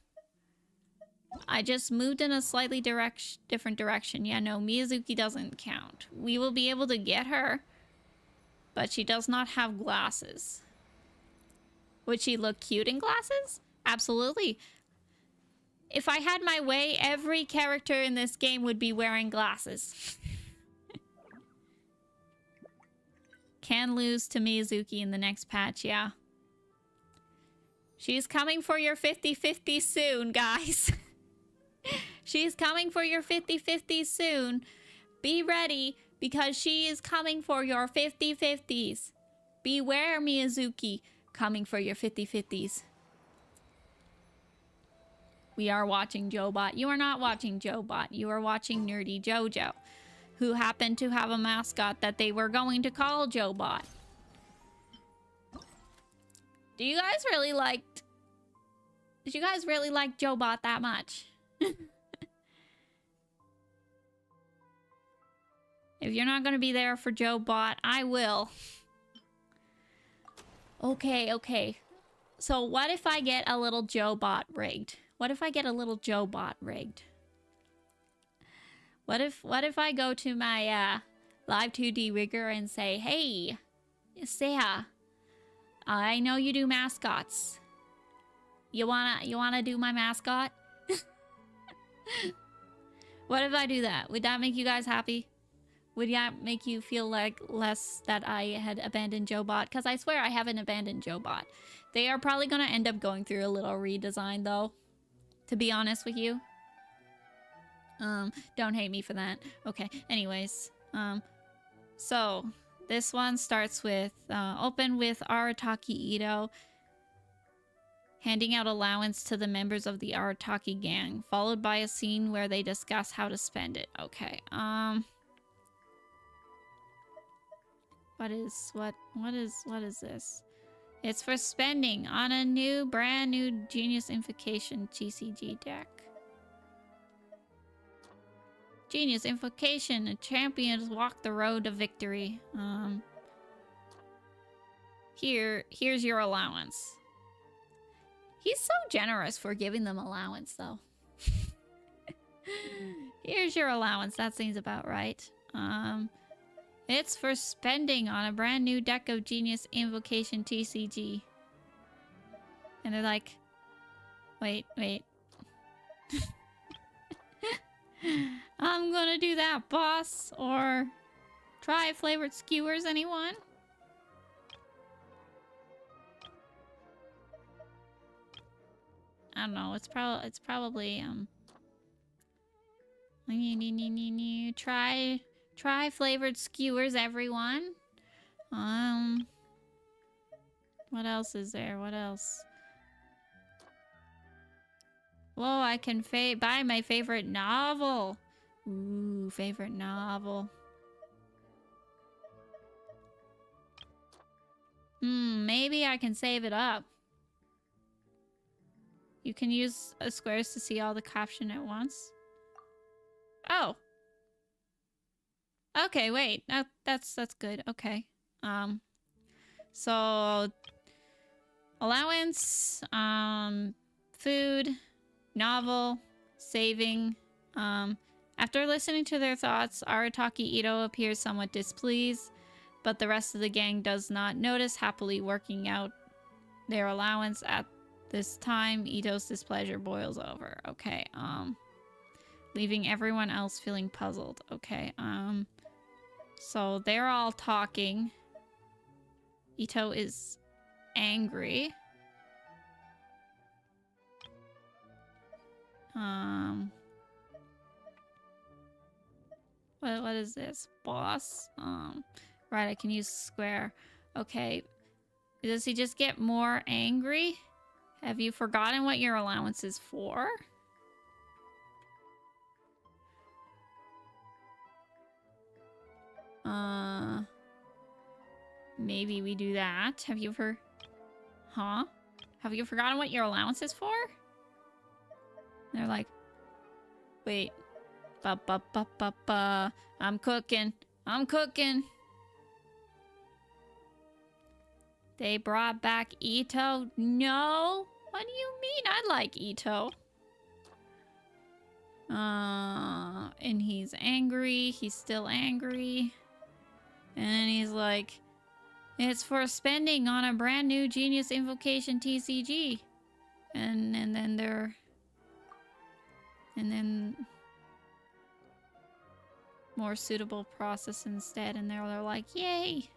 I just moved in a slightly different direction. Yeah, no, Miyazuki doesn't count. We will be able to get her, but she does not have glasses. Would she look cute in glasses? Absolutely. If I had my way, every character in this game would be wearing glasses. Can lose to Miyazuki in the next patch, yeah. She's coming for your 50-50 soon, guys. She's coming for your 50-50 soon. Be ready, because she is coming for your 50-50s. Beware, Miyazuki, coming for your 50-50s. We are watching Jobot. You are not watching Jobot. You are watching Nerdyjojo, who happened to have a mascot that they were going to call Jobot. Did you guys really like Jobot that much? If you're not going to be there for Jobot, I will. Okay. So what if I get a little Jobot rigged? What if I get a little Jobot rigged? What if I go to my live 2D rigger and say, "Hey, Seha, I know you do mascots. You wanna do my mascot?" What if I do that? Would that make you guys happy? Would that make you feel like less that I had abandoned Jobot? Because I swear I haven't abandoned Jobot. They are probably gonna end up going through a little redesign though, to be honest with you. Don't hate me for that. Okay, anyways. So this one starts with, open with Arataki Ito handing out allowance to the members of the Arataki gang, followed by a scene where they discuss how to spend it. Okay, what is this? It's for spending on a brand new Genius Invocation TCG deck. Genius Invocation, champions walk the road to victory. Here's your allowance. He's so generous for giving them allowance, though. Here's your allowance. That seems about right. It's for spending on a brand new deck of Genius Invocation TCG. And they're like, wait. I'm gonna do that, boss. Or try flavored skewers, anyone? I don't know. It's probably try flavored skewers, everyone. What else is there? What else? Whoa, I can buy my favorite novel. Ooh, favorite novel. Maybe I can save it up. You can use squares to see all the caption at once. Oh. Okay, wait. That's good. Okay. So allowance, food, novel, saving. After listening to their thoughts, Arataki Ito appears somewhat displeased, but the rest of the gang does not notice, happily working out their allowance. At this time, Ito's displeasure boils over. Okay, leaving everyone else feeling puzzled. Okay, so they're all talking. Ito is angry. What is this? Boss? Right, I can use square. Okay. Does he just get more angry? Have you forgotten what your allowance is for? Maybe we do that. Have you Have you forgotten what your allowance is for? And they're like, wait. I'm cooking. They brought back Ito? No? What do you mean? I like Ito. And he's angry. He's still angry. And he's like, It's for spending on a brand new Genius Invocation TCG. And then they're... And then... more suitable process instead. And they're like, yay!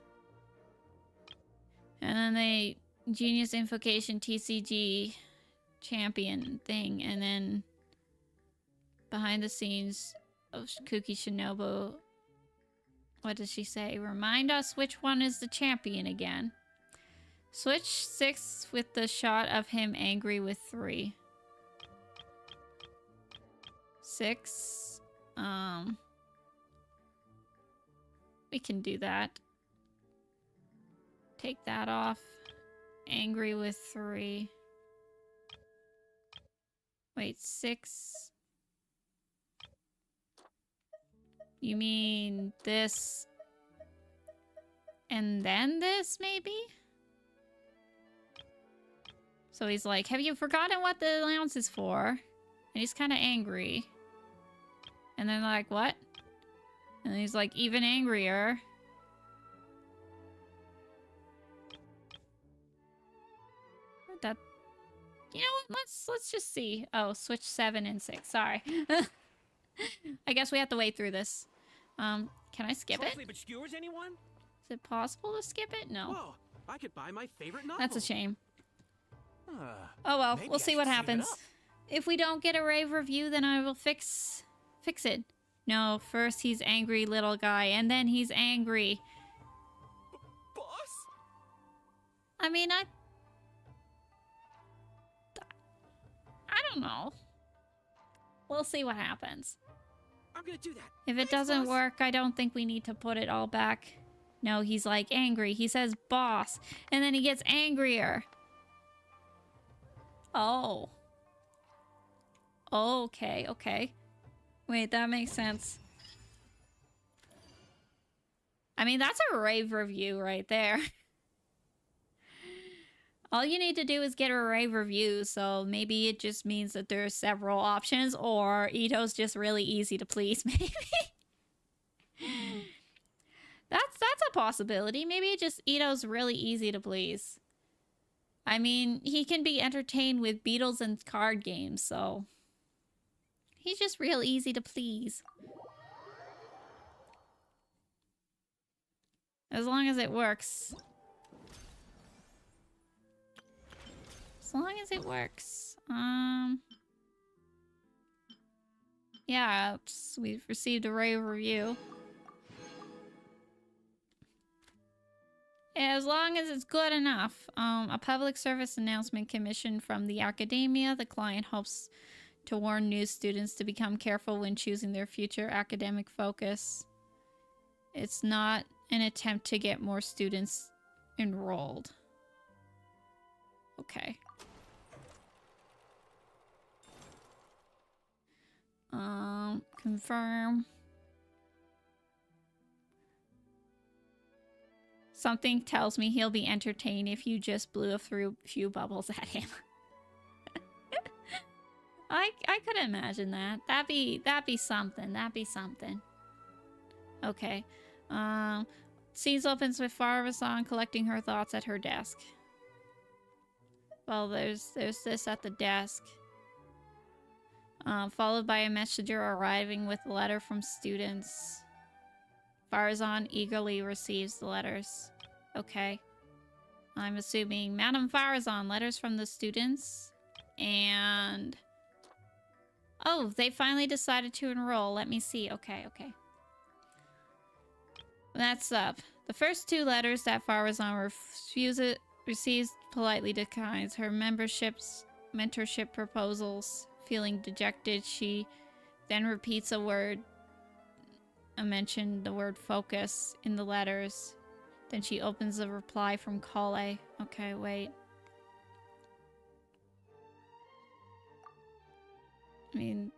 And then they... Genius Invocation TCG champion thing. And then... behind the scenes of Kuki Shinobu... What does she say? Remind us which one is the champion again. Switch 6 with the shot of him angry with 3. 6. We can do that. Take that off. Angry with 3. Wait, 6. You mean this and then this, maybe? So he's like, have you forgotten what the allowance is for? And he's kind of angry. And then like, what? And he's like, even angrier. That, you know what? Let's just see. Oh, switch 7 and 6. Sorry. I guess we have to wait through this. Can I skip it? But skewers, anyone? Is it possible to skip it? No. Whoa, I could buy my favorite novel. That's a shame. Oh well, we'll see what happens. If we don't get a rave review, then I will fix it. No, first he's angry little guy, and then he's angry. Boss? I mean, I don't know. We'll see what happens. I'm gonna do that. If it doesn't work, I don't think we need to put it all back. No, he's like angry. He says boss, and then he gets angrier. Oh. Okay, okay. Wait, that makes sense. I mean, that's a rave review right there. All you need to do is get a rave review, so maybe it just means that there's several options, or Ito's just really easy to please, maybe. That's a possibility. Maybe just Ito's really easy to please. I mean, he can be entertained with Beatles and card games, so... he's just real easy to please. As long as it works. As long as it works. Yeah, we've received a rave review. As long as it's good enough. A public service announcement commissioned from the academia. The client hopes to warn new students to become careful when choosing their future academic focus. It's not an attempt to get more students enrolled. Okay. Confirm. Something tells me he'll be entertained if you just blew a few bubbles at him. I could imagine that. That'd be something. That'd be something. Okay. Scenes opens with Farvazan collecting her thoughts at her desk. Well, there's this at the desk. Followed by a messenger arriving with a letter from students. Farazan eagerly receives the letters. Okay. I'm assuming Madam Farazan, letters from the students. And... oh, they finally decided to enroll. Let me see. Okay, okay. That's up. The first 2 letters that Farazan receives politely declines her mentorship proposals. Feeling dejected, she then repeats the word focus in the letters. Then she opens a reply from Kale. Okay, wait. I mean,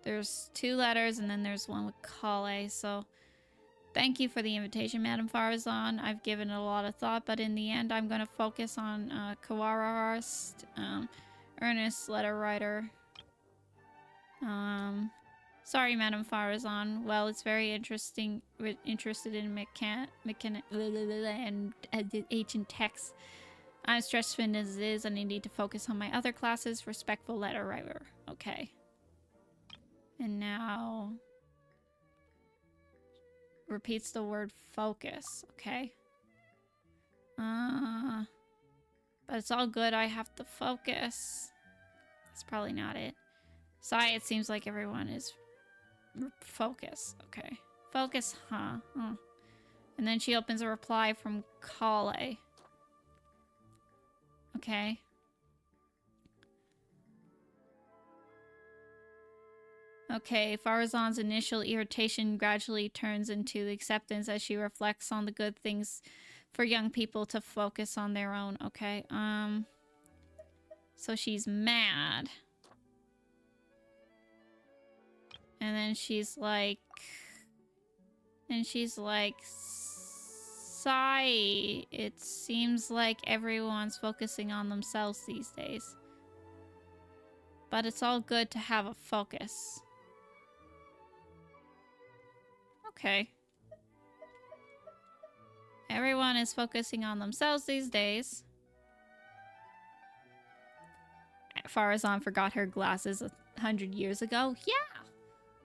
there's 2 letters and then there's one with Kale, so thank you for the invitation, Madam Farazan. I've given it a lot of thought, but in the end, I'm going to focus on Kawarahurst, earnest letter writer. Sorry, Madame Farazan. Well, it's very interesting. We're interested in and ancient texts. I'm stressed as it is, and I need to focus on my other classes. Respectful letter writer. Okay. And now... repeats the word focus. Okay. But it's all good. I have to focus. That's probably not it. Sorry, it seems like everyone is... focus. Okay. Focus, huh? Oh. And then she opens a reply from Kale. Okay. Okay, Farazan's initial irritation gradually turns into acceptance as she reflects on the good things for young people to focus on their own. Okay, so she's mad. And then she's like... Sigh. It seems like everyone's focusing on themselves these days. But it's all good to have a focus. Okay. Everyone is focusing on themselves these days. Farazan forgot her glasses 100 years ago. Yeah.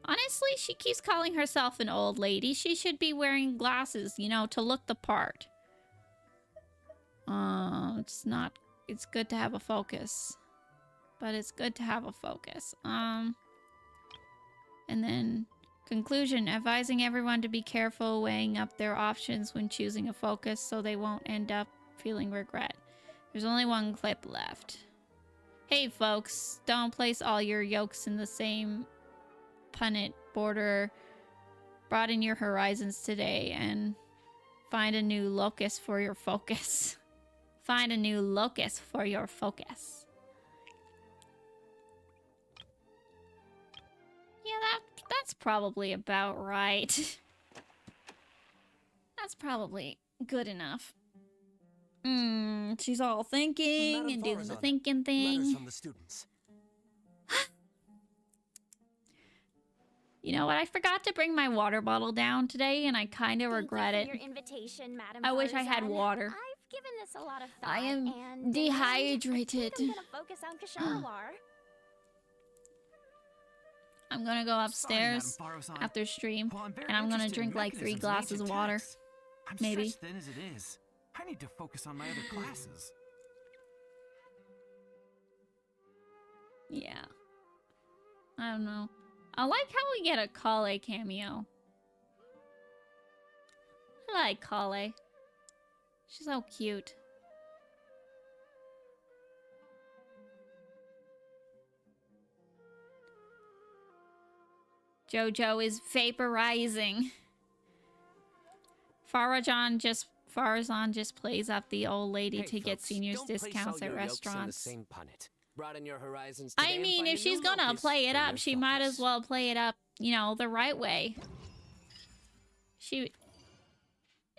Honestly, she keeps calling herself an old lady. She should be wearing glasses, you know, to look the part. It's good to have a focus. But it's good to have a focus. And then... conclusion, advising everyone to be careful weighing up their options when choosing a focus so they won't end up feeling regret. There's only one clip left. Hey folks, don't place all your yolks in the same punnet border. Broaden your horizons today and find a new locus for your focus. Find a new locus for your focus. Yeah, that's probably about right. That's probably good enough. She's all thinking and doing the thinking thing. Letters from the students. You know what? I forgot to bring my water bottle down today, and I kind of regret it. Your invitation, Madam I wish I had Farazan. water. I've given this a lot of thought. I am and dehydrated. I think I'm gonna focus on Kasharwar. I'm gonna go upstairs after stream, and I'm gonna drink like 3 glasses of water. I'm maybe. stretched thin as it is. I need to focus on my other classes. Yeah. I don't know. I like how we get a Kale cameo. I like Kale. She's so cute. Jojo is vaporizing. Farazan just plays up the old lady to get seniors discounts at restaurants. I mean, if she's gonna play it up, she might as well play it up, you know, the right way.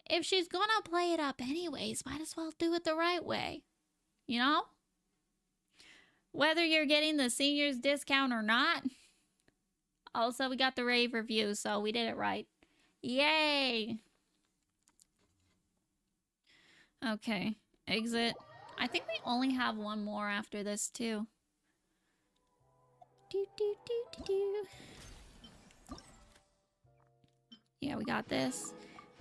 If she's gonna play it up anyways, might as well do it the right way. You know? Whether you're getting the seniors discount or not. Also, we got the rave review, so we did it right. Yay! Okay, exit. I think we only have one more after this, too. Yeah, we got this,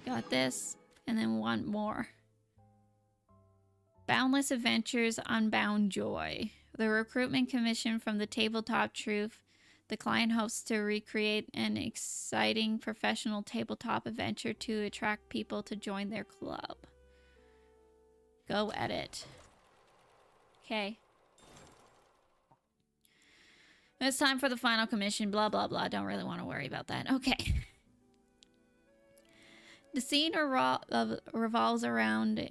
and then one more. Boundless Adventures, Unbound Joy. The recruitment commission from the Tabletop Troupe. The client hopes to recreate an exciting professional tabletop adventure to attract people to join their club. Go edit. Okay. It's time for the final commission. Blah, blah, blah. Don't really want to worry about that. Okay. The scene revolves around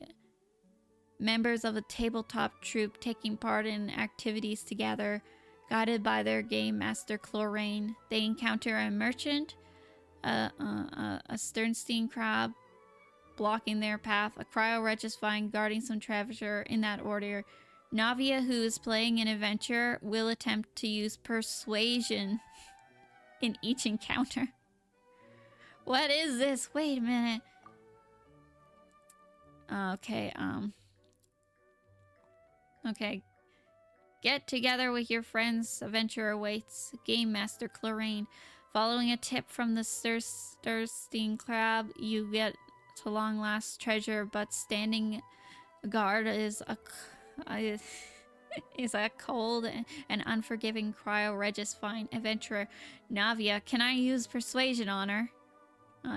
members of a tabletop troupe taking part in activities together, guided by their game master Chlorane. They encounter a merchant, a Sternstein crab blocking their path, a cryo-regis vine guarding some treasure, in that order. Navia, who is playing an adventure, will attempt to use persuasion in each encounter. What is this? Wait a minute. Okay, okay. Get together with your friends. Adventure awaits. Game Master Chlorine. Following a tip from the Sturstein crab, you get to long last treasure, but standing guard is a cold and unforgiving cryo-regis-fine adventurer. Navia, can I use persuasion on her?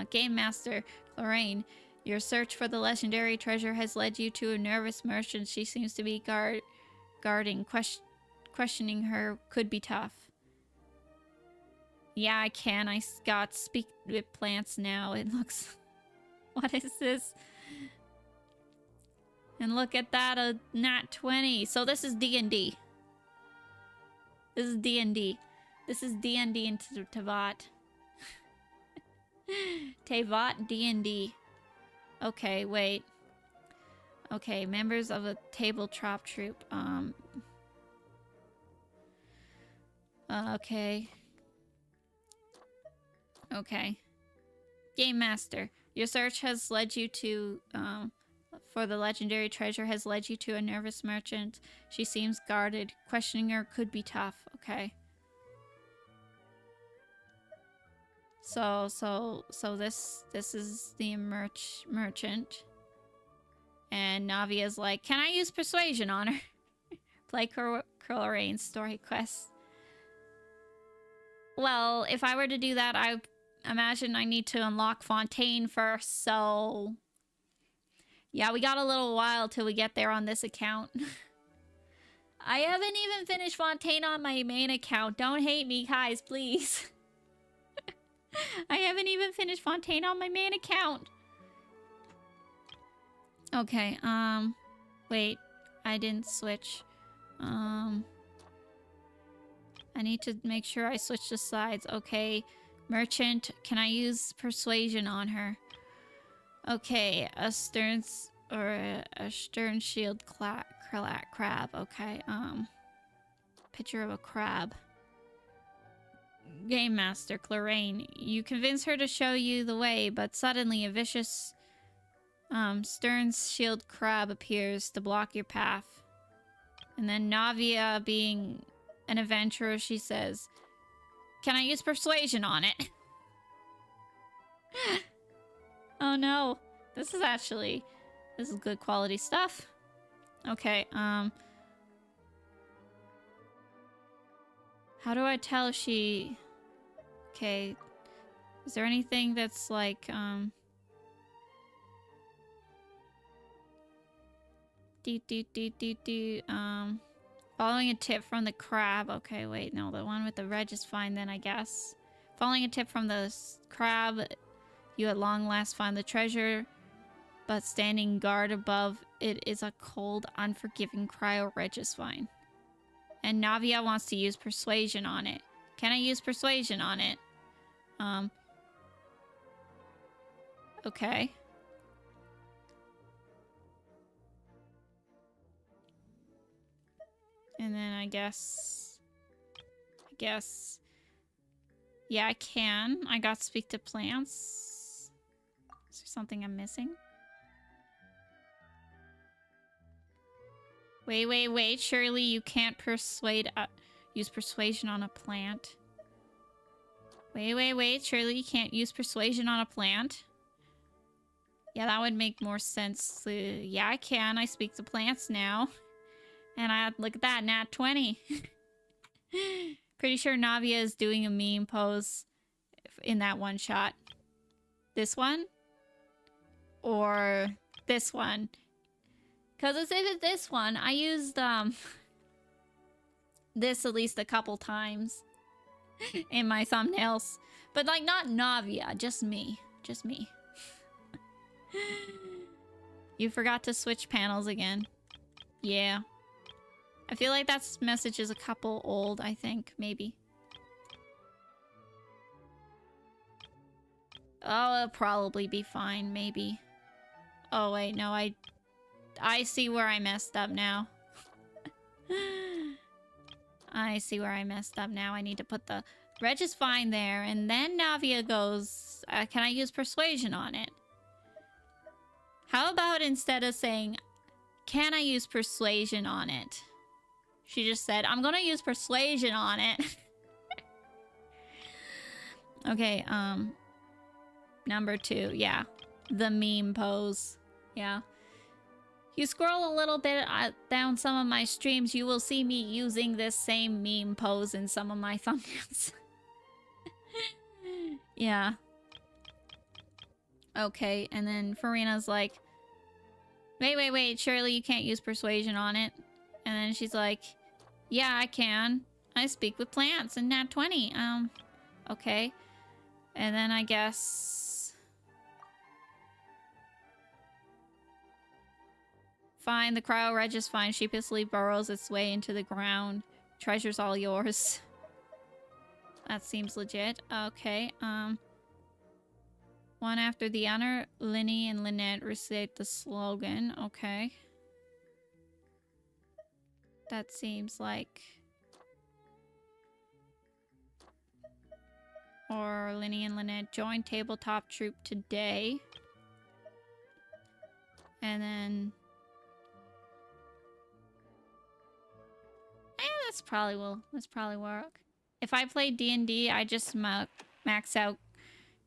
Game Master Lorraine, your search for the legendary treasure has led you to a nervous merchant. She seems to be guarding. Questioning her could be tough. Yeah, I can. I got speak with plants now. It looks... What is this? And look at that, a nat 20. So this is D&D. This is D&D. This is D&D into Tevat. Tevat D&D. Okay, wait. Okay, members of a tabletop troupe. Okay. Okay. Game Master, your search has led you to, for the legendary treasure has led you to a nervous merchant. She seems guarded. Questioning her could be tough. Okay. So this is the merchant. And Navia's like, can I use persuasion on her? Play Chloraine's story quest. Well, if I were to do that, I imagine I need to unlock Fontaine first, so... Yeah, we got a little while till we get there on this account. I haven't even finished Fontaine on my main account. Don't hate me, guys, please. I haven't even finished Fontaine on my main account. Okay, wait. I didn't switch. I need to make sure I switch the sides. Okay, merchant, can I use persuasion on her? Okay, a stern shield crab. Okay, picture of a crab. Game Master Chlorine, you convince her to show you the way, but suddenly a vicious stern shield crab appears to block your path. And then Navia, being an adventurer, she says, can I use persuasion on it? Oh no. This is good quality stuff. Okay, how do I tell she... Okay, is there anything that's like, following a tip from the crab. Okay, wait, no, the one with the reg is fine then, I guess. Following a tip from the crab, you at long last find the treasure, but standing guard above it is a cold, unforgiving cryo-regis-vine. And Navia wants to use persuasion on it. Can I use persuasion on it? Okay. And then I guess... Yeah, I can. I got speak to plants. Is there something I'm missing? Wait. Surely you can't use persuasion on a plant. Wait. Surely you can't use persuasion on a plant. Yeah, that would make more sense. Yeah, I can. I speak to plants now. And look at that, nat 20. Pretty sure Navia is doing a meme pose in that one shot. This one? Or this one? Because if it's this one, I used this at least a couple times in my thumbnails. But like not Navia, just me. Just me. You forgot to switch panels again. Yeah. I feel like that message is a couple old, I think, maybe. Oh, it'll probably be fine, maybe. Oh, wait, no, I see where I messed up now. I see where I messed up now. I need to put the Reg is fine there. And then Navia goes, can I use persuasion on it? How about instead of saying, can I use persuasion on it? She just said, I'm gonna use persuasion on it. Okay, number 2, yeah. The meme pose. Yeah. You scroll a little bit down some of my streams, you will see me using this same meme pose in some of my thumbnails. Yeah. Okay, and then Farina's like, wait, surely you can't use persuasion on it. And then she's like, yeah, I can. I speak with plants in Nat 20. Okay. And then I guess... Fine, the cryo Regis fine sheepishly burrows its way into the ground. Treasure's all yours. That seems legit. Okay, one after the other, Linny and Lynette recite the slogan. Okay. That seems like... Or Linny and Lynette join tabletop troop today. And then... That's probably work. If I play D&D, I just max out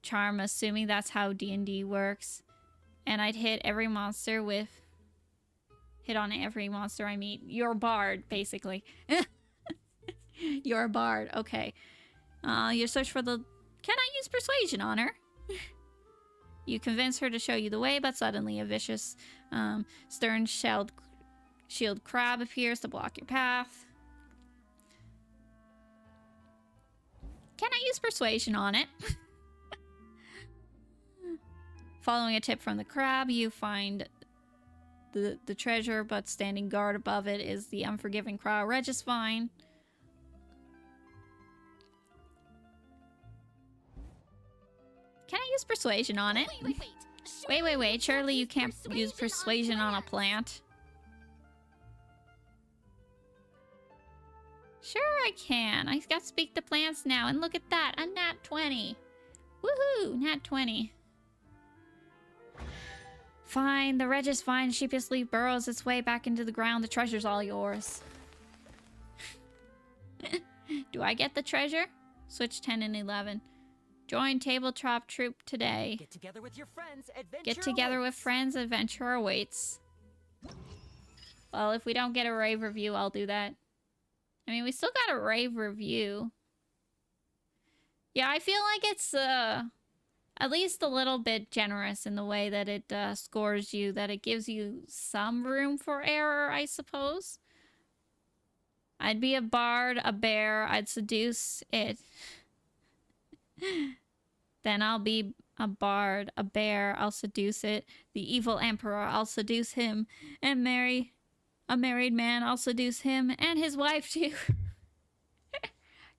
charm, assuming that's how D&D works. And I'd hit every monster with... Hit on every monster I meet. You're a bard, basically. You're a bard, okay. You search for the... Can I use persuasion on her? You convince her to show you the way, but suddenly a vicious stern shield crab appears to block your path. Can I use persuasion on it? Following a tip from the crab, you find the treasure, but standing guard above it is the unforgiving crowd. Regis fine. Can I use persuasion on it? Wait. Surely you can't use persuasion on a plant. Sure I can. I got speak to plants now, and look at that, a nat 20. Woohoo, nat 20. Fine, the Regis fine sheepishly burrows its way back into the ground. The treasure's all yours. Do I get the treasure? Switch 10 and 11. Join tabletop troop today. Get together with your friends, adventure Get together with friends, adventure awaits. Well, if we don't get a rave review, I'll do that. I mean, we still got a rave review. Yeah, I feel like it's at least a little bit generous in the way that it scores you, that it gives you some room for error, I suppose. I'd be a bard, a bear, I'd seduce it. Then I'll be a bard, a bear, I'll seduce it. The evil emperor, I'll seduce him. And marry a married man, I'll seduce him and his wife too.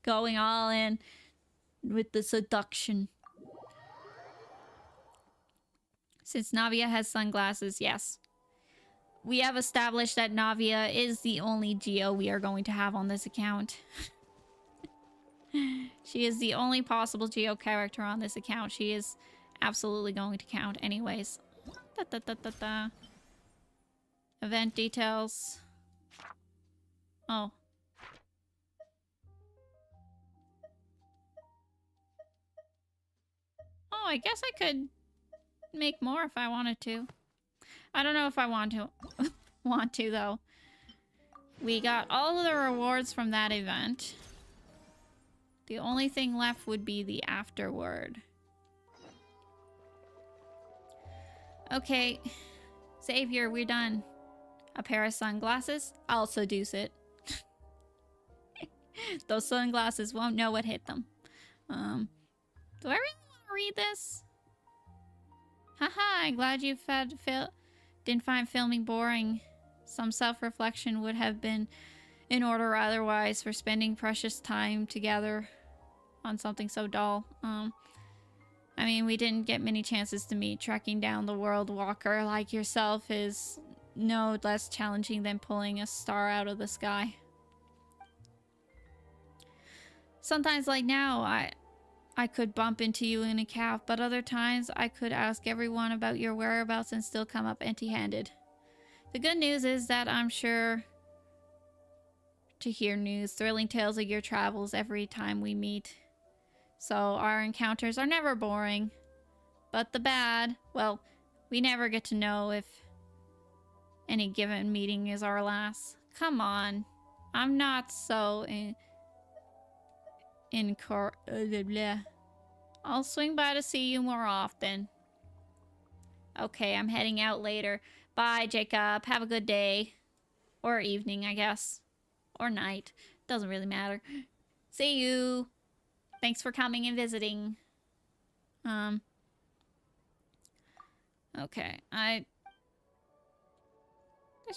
Going all in with the seduction. Since Navia has sunglasses, yes. We have established that Navia is the only Geo we are going to have on this account. She is the only possible Geo character on this account. She is absolutely going to count anyways. Event details. Oh. Oh, I guess I could make more if I wanted to. I don't know if I want to though. We got all of the rewards from that event. The only thing left would be the afterword. Okay. Xavier, we're done. A pair of sunglasses? I'll seduce it. Those sunglasses won't know what hit them. Do I really want to read this? Haha, I'm glad you didn't find filming boring. Some self-reflection would have been in order otherwise for spending precious time together on something so dull. I mean, we didn't get many chances to meet. Tracking down the world walker like yourself is no less challenging than pulling a star out of the sky. Sometimes, like now, I could bump into you in a caf, but other times I could ask everyone about your whereabouts and still come up empty-handed. The good news is that I'm sure to hear news, thrilling tales of your travels every time we meet. So our encounters are never boring. But the bad, well, we never get to know if any given meeting is our last. Come on. I'm not so I'll swing by to see you more often. Okay, I'm heading out later. Bye, Jacob. Have a good day. Or evening, I guess. Or night. Doesn't really matter. See you. Thanks for coming and visiting. Okay, there's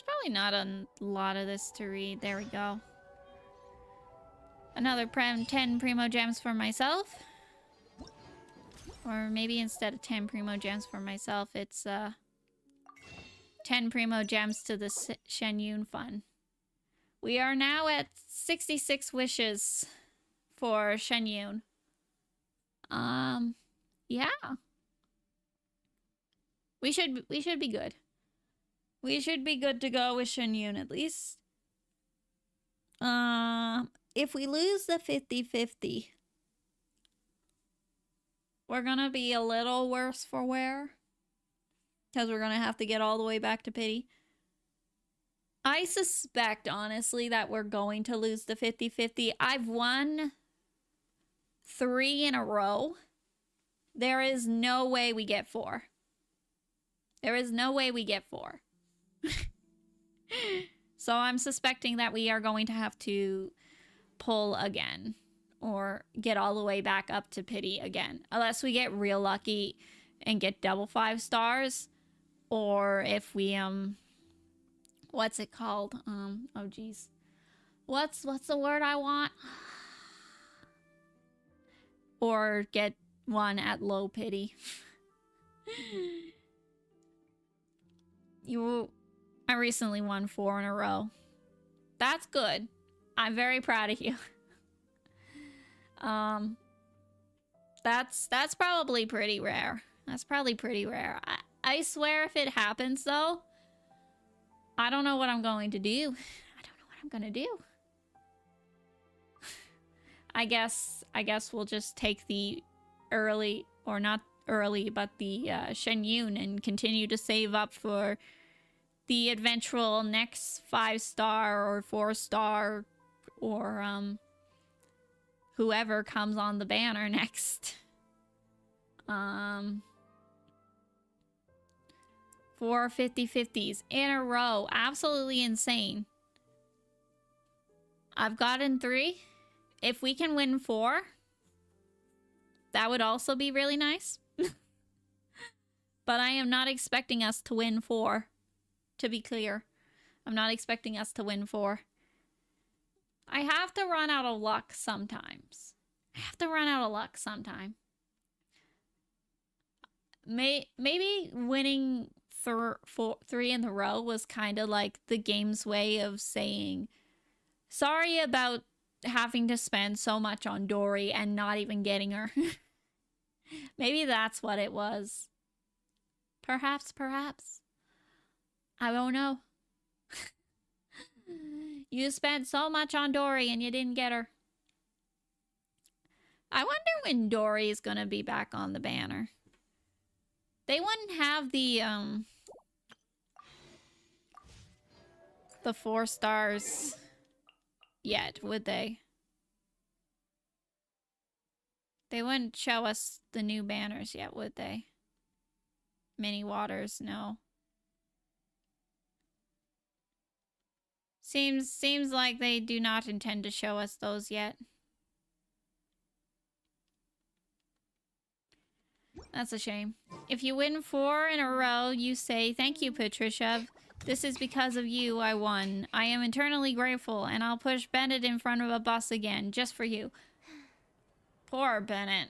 probably not a lot of this to read. There we go. Another 10 Primo Gems for myself. Or maybe instead of 10 Primo Gems for myself, it's 10 Primo Gems to the Shenyun Fund. We are now at 66 wishes for Shenyun. Yeah. We should be good. We should be good to go with Shenyun at least. If we lose the 50-50, we're gonna be a little worse for wear. Because we're gonna have to get all the way back to pity. I suspect, honestly, that we're going to lose the 50-50. I've won 3 in a row. There is no way we get 4. There is no way we get 4. So I'm suspecting that we are going to have to pull again. Or get all the way back up to pity again. Unless we get real lucky and get double 5 stars. Or if we, what's it called? Oh geez. What's the word I want? Or get one at low pity. I recently won 4 in a row. That's good. I'm very proud of you. That's probably pretty rare. That's probably pretty rare. I swear if it happens though, I don't know what I'm going to do. I don't know what I'm gonna do. I guess we'll just take the early, or not early, but the Shenyun and continue to save up for the eventual next 5-star or 4-star or whoever comes on the banner next. 4 50-50s in a row. Absolutely insane. I've gotten 3. If we can win 4, that would also be really nice. But I am not expecting us to win 4. To be clear. I'm not expecting us to win 4. I have to run out of luck sometimes. I have to run out of luck sometime. Maybe winning 3 in a row was kind of like the game's way of saying, sorry about having to spend so much on Dory and not even getting her. Maybe that's what it was. Perhaps. I don't know. You spent so much on Dory and you didn't get her. I wonder when Dory is gonna be back on the banner. They wouldn't have the 4 stars yet, would they? They wouldn't show us the new banners yet, would they? Mini waters, no. Seems like they do not intend to show us those yet. That's a shame. If you win 4 in a row, you say, thank you, Patricia. This is because of you I won. I am eternally grateful, and I'll push Bennett in front of a bus again, just for you. Poor Bennett.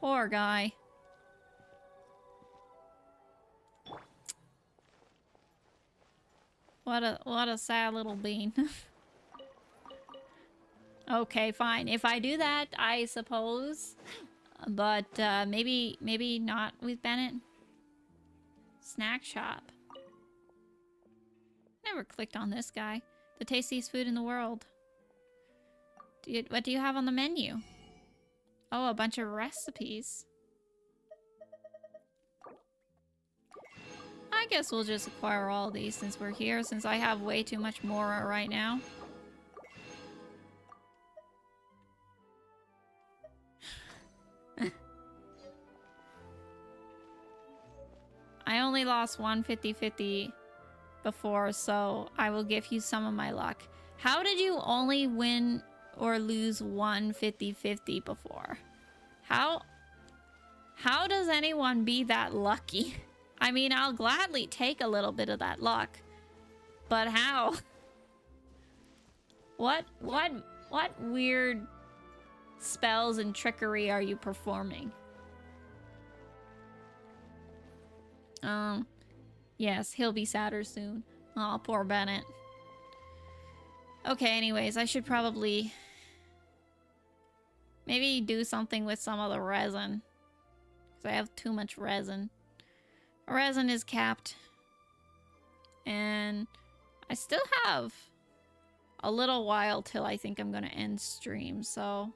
Poor guy. What a sad little bean. Okay, fine. If I do that, I suppose. But maybe not with Bennett. Snack shop. Never clicked on this guy. The tastiest food in the world. What do you have on the menu? Oh, a bunch of recipes. I guess we'll just acquire all these since we're here, since I have way too much more right now. I only lost one 50-50 before, so I will give you some of my luck. How did you only win or lose one 50-50 before? How does anyone be that lucky? I mean, I'll gladly take a little bit of that luck. But how? What weird spells and trickery are you performing? Yes, he'll be sadder soon. Aw, poor Bennett. Okay, anyways, I should probably maybe do something with some of the resin. Because I have too much resin. Resin is capped. And I still have a little while till I think I'm gonna end stream, so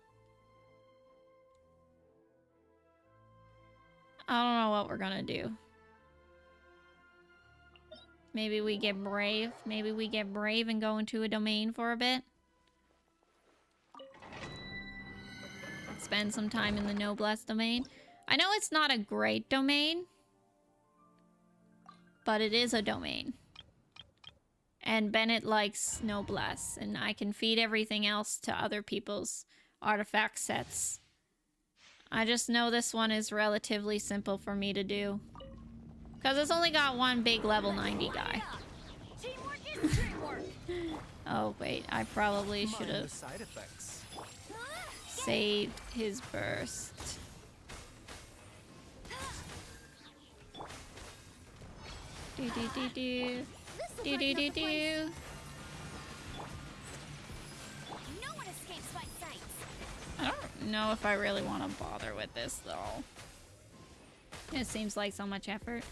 I don't know what we're gonna do. Maybe we get brave. Maybe we get brave and go into a domain for a bit. Spend some time in the Noblesse domain. I know it's not a great domain, but it is a domain. And Bennett likes Noblesse, and I can feed everything else to other people's artifact sets. I just know this one is relatively simple for me to do. Because it's only got one big level 90 guy. Teamwork is teamwork. Oh, wait. I probably should have Side effects. saved his burst. Do do do do. Do do do do. No one escapes my sight. I don't know if I really want to bother with this, though. It seems like so much effort.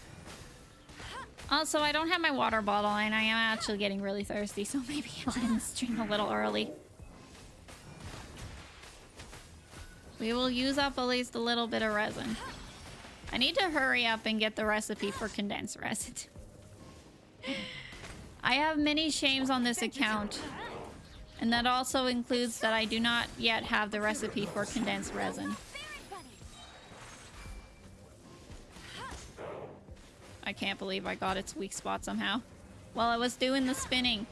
Also, I don't have my water bottle, and I am actually getting really thirsty, so maybe I'll end the stream a little early. We will use up at least a little bit of resin. I need to hurry up and get the recipe for condensed resin. I have many shames on this account, and that also includes that I do not yet have the recipe for condensed resin. I can't believe I got its weak spot somehow. While I was doing the spinning.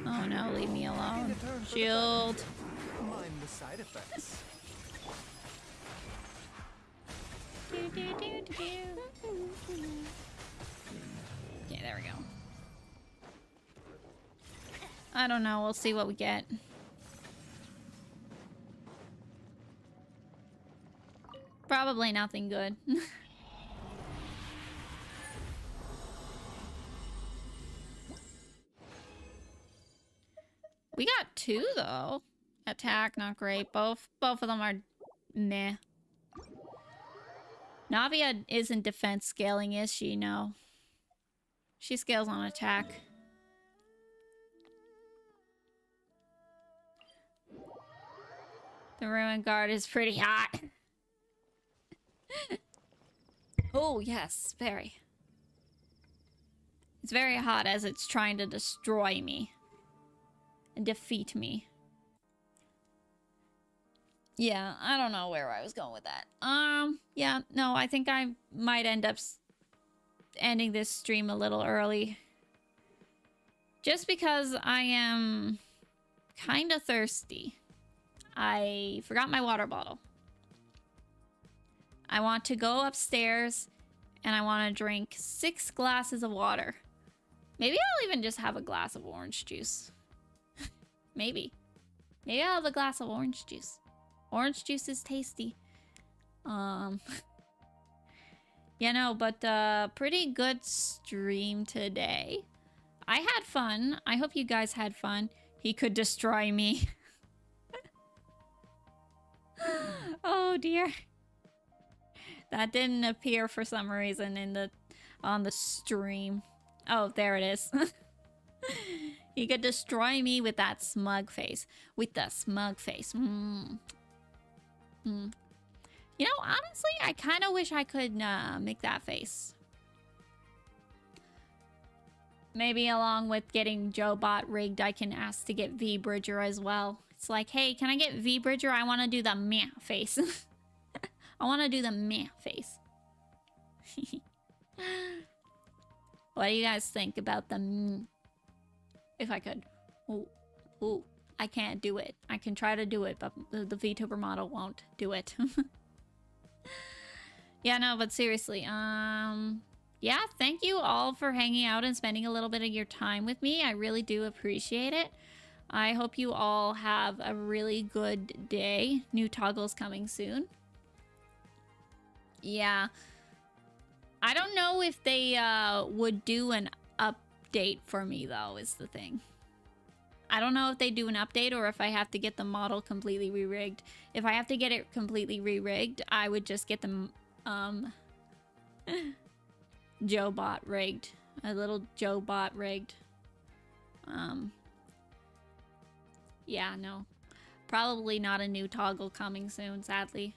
Oh no, leave me alone. Shield. Mind the side effects. Okay, there we go. I don't know, we'll see what we get. Probably nothing good. We got two though. Attack, not great. Both of them are meh. Navia isn't defense scaling, is she? No. She scales on attack. The Ruin Guard is pretty hot. Oh, yes, very. It's very hot as it's trying to destroy me. And defeat me. Yeah, I don't know where I was going with that. Yeah, no, I think I might end up ending this stream a little early. Just because I am kind of thirsty. I forgot my water bottle. I want to go upstairs and I want to drink 6 glasses of water. Maybe I'll even just have a glass of orange juice. Maybe. Maybe I'll have a glass of orange juice. Orange juice is tasty. Yeah, no, but pretty good stream today. I had fun. I hope you guys had fun. He could destroy me. Oh dear. That didn't appear for some reason in the on the stream. Oh, there it is. He could destroy me with that smug face. With the smug face. You know, honestly, I kind of wish I could make that face. Maybe along with getting Joe-Bot rigged, I can ask to get V-Bridger as well. It's like, hey, can I get V-Bridger? I want to do the meh face. I want to do the meh face. What do you guys think about the meh? If I could. Ooh, I can't do it. I can try to do it, but the VTuber model won't do it. Yeah, no, but seriously, yeah, thank you all for hanging out and spending a little bit of your time with me. I really do appreciate it. I hope you all have a really good day. New toggles coming soon. Yeah. I don't know if they would do an update for me, though, is the thing. I don't know if they do an update or if I have to get the model completely re-rigged. If I have to get it completely re-rigged, I would just get them, Joe-Bot rigged. A little Joe-Bot rigged. Yeah, no. Probably not a new toggle coming soon, sadly.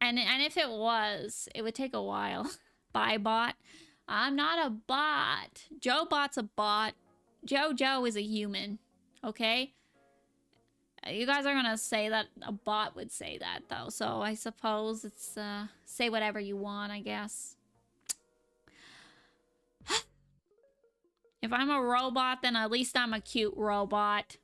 And if it was, it would take a while. Bye, bot. I'm not a bot. Joe-Bot's a bot. Jojo is a human. Okay? You guys are gonna say that a bot would say that, though. So I suppose it's, say whatever you want, I guess. If I'm a robot, then at least I'm a cute robot.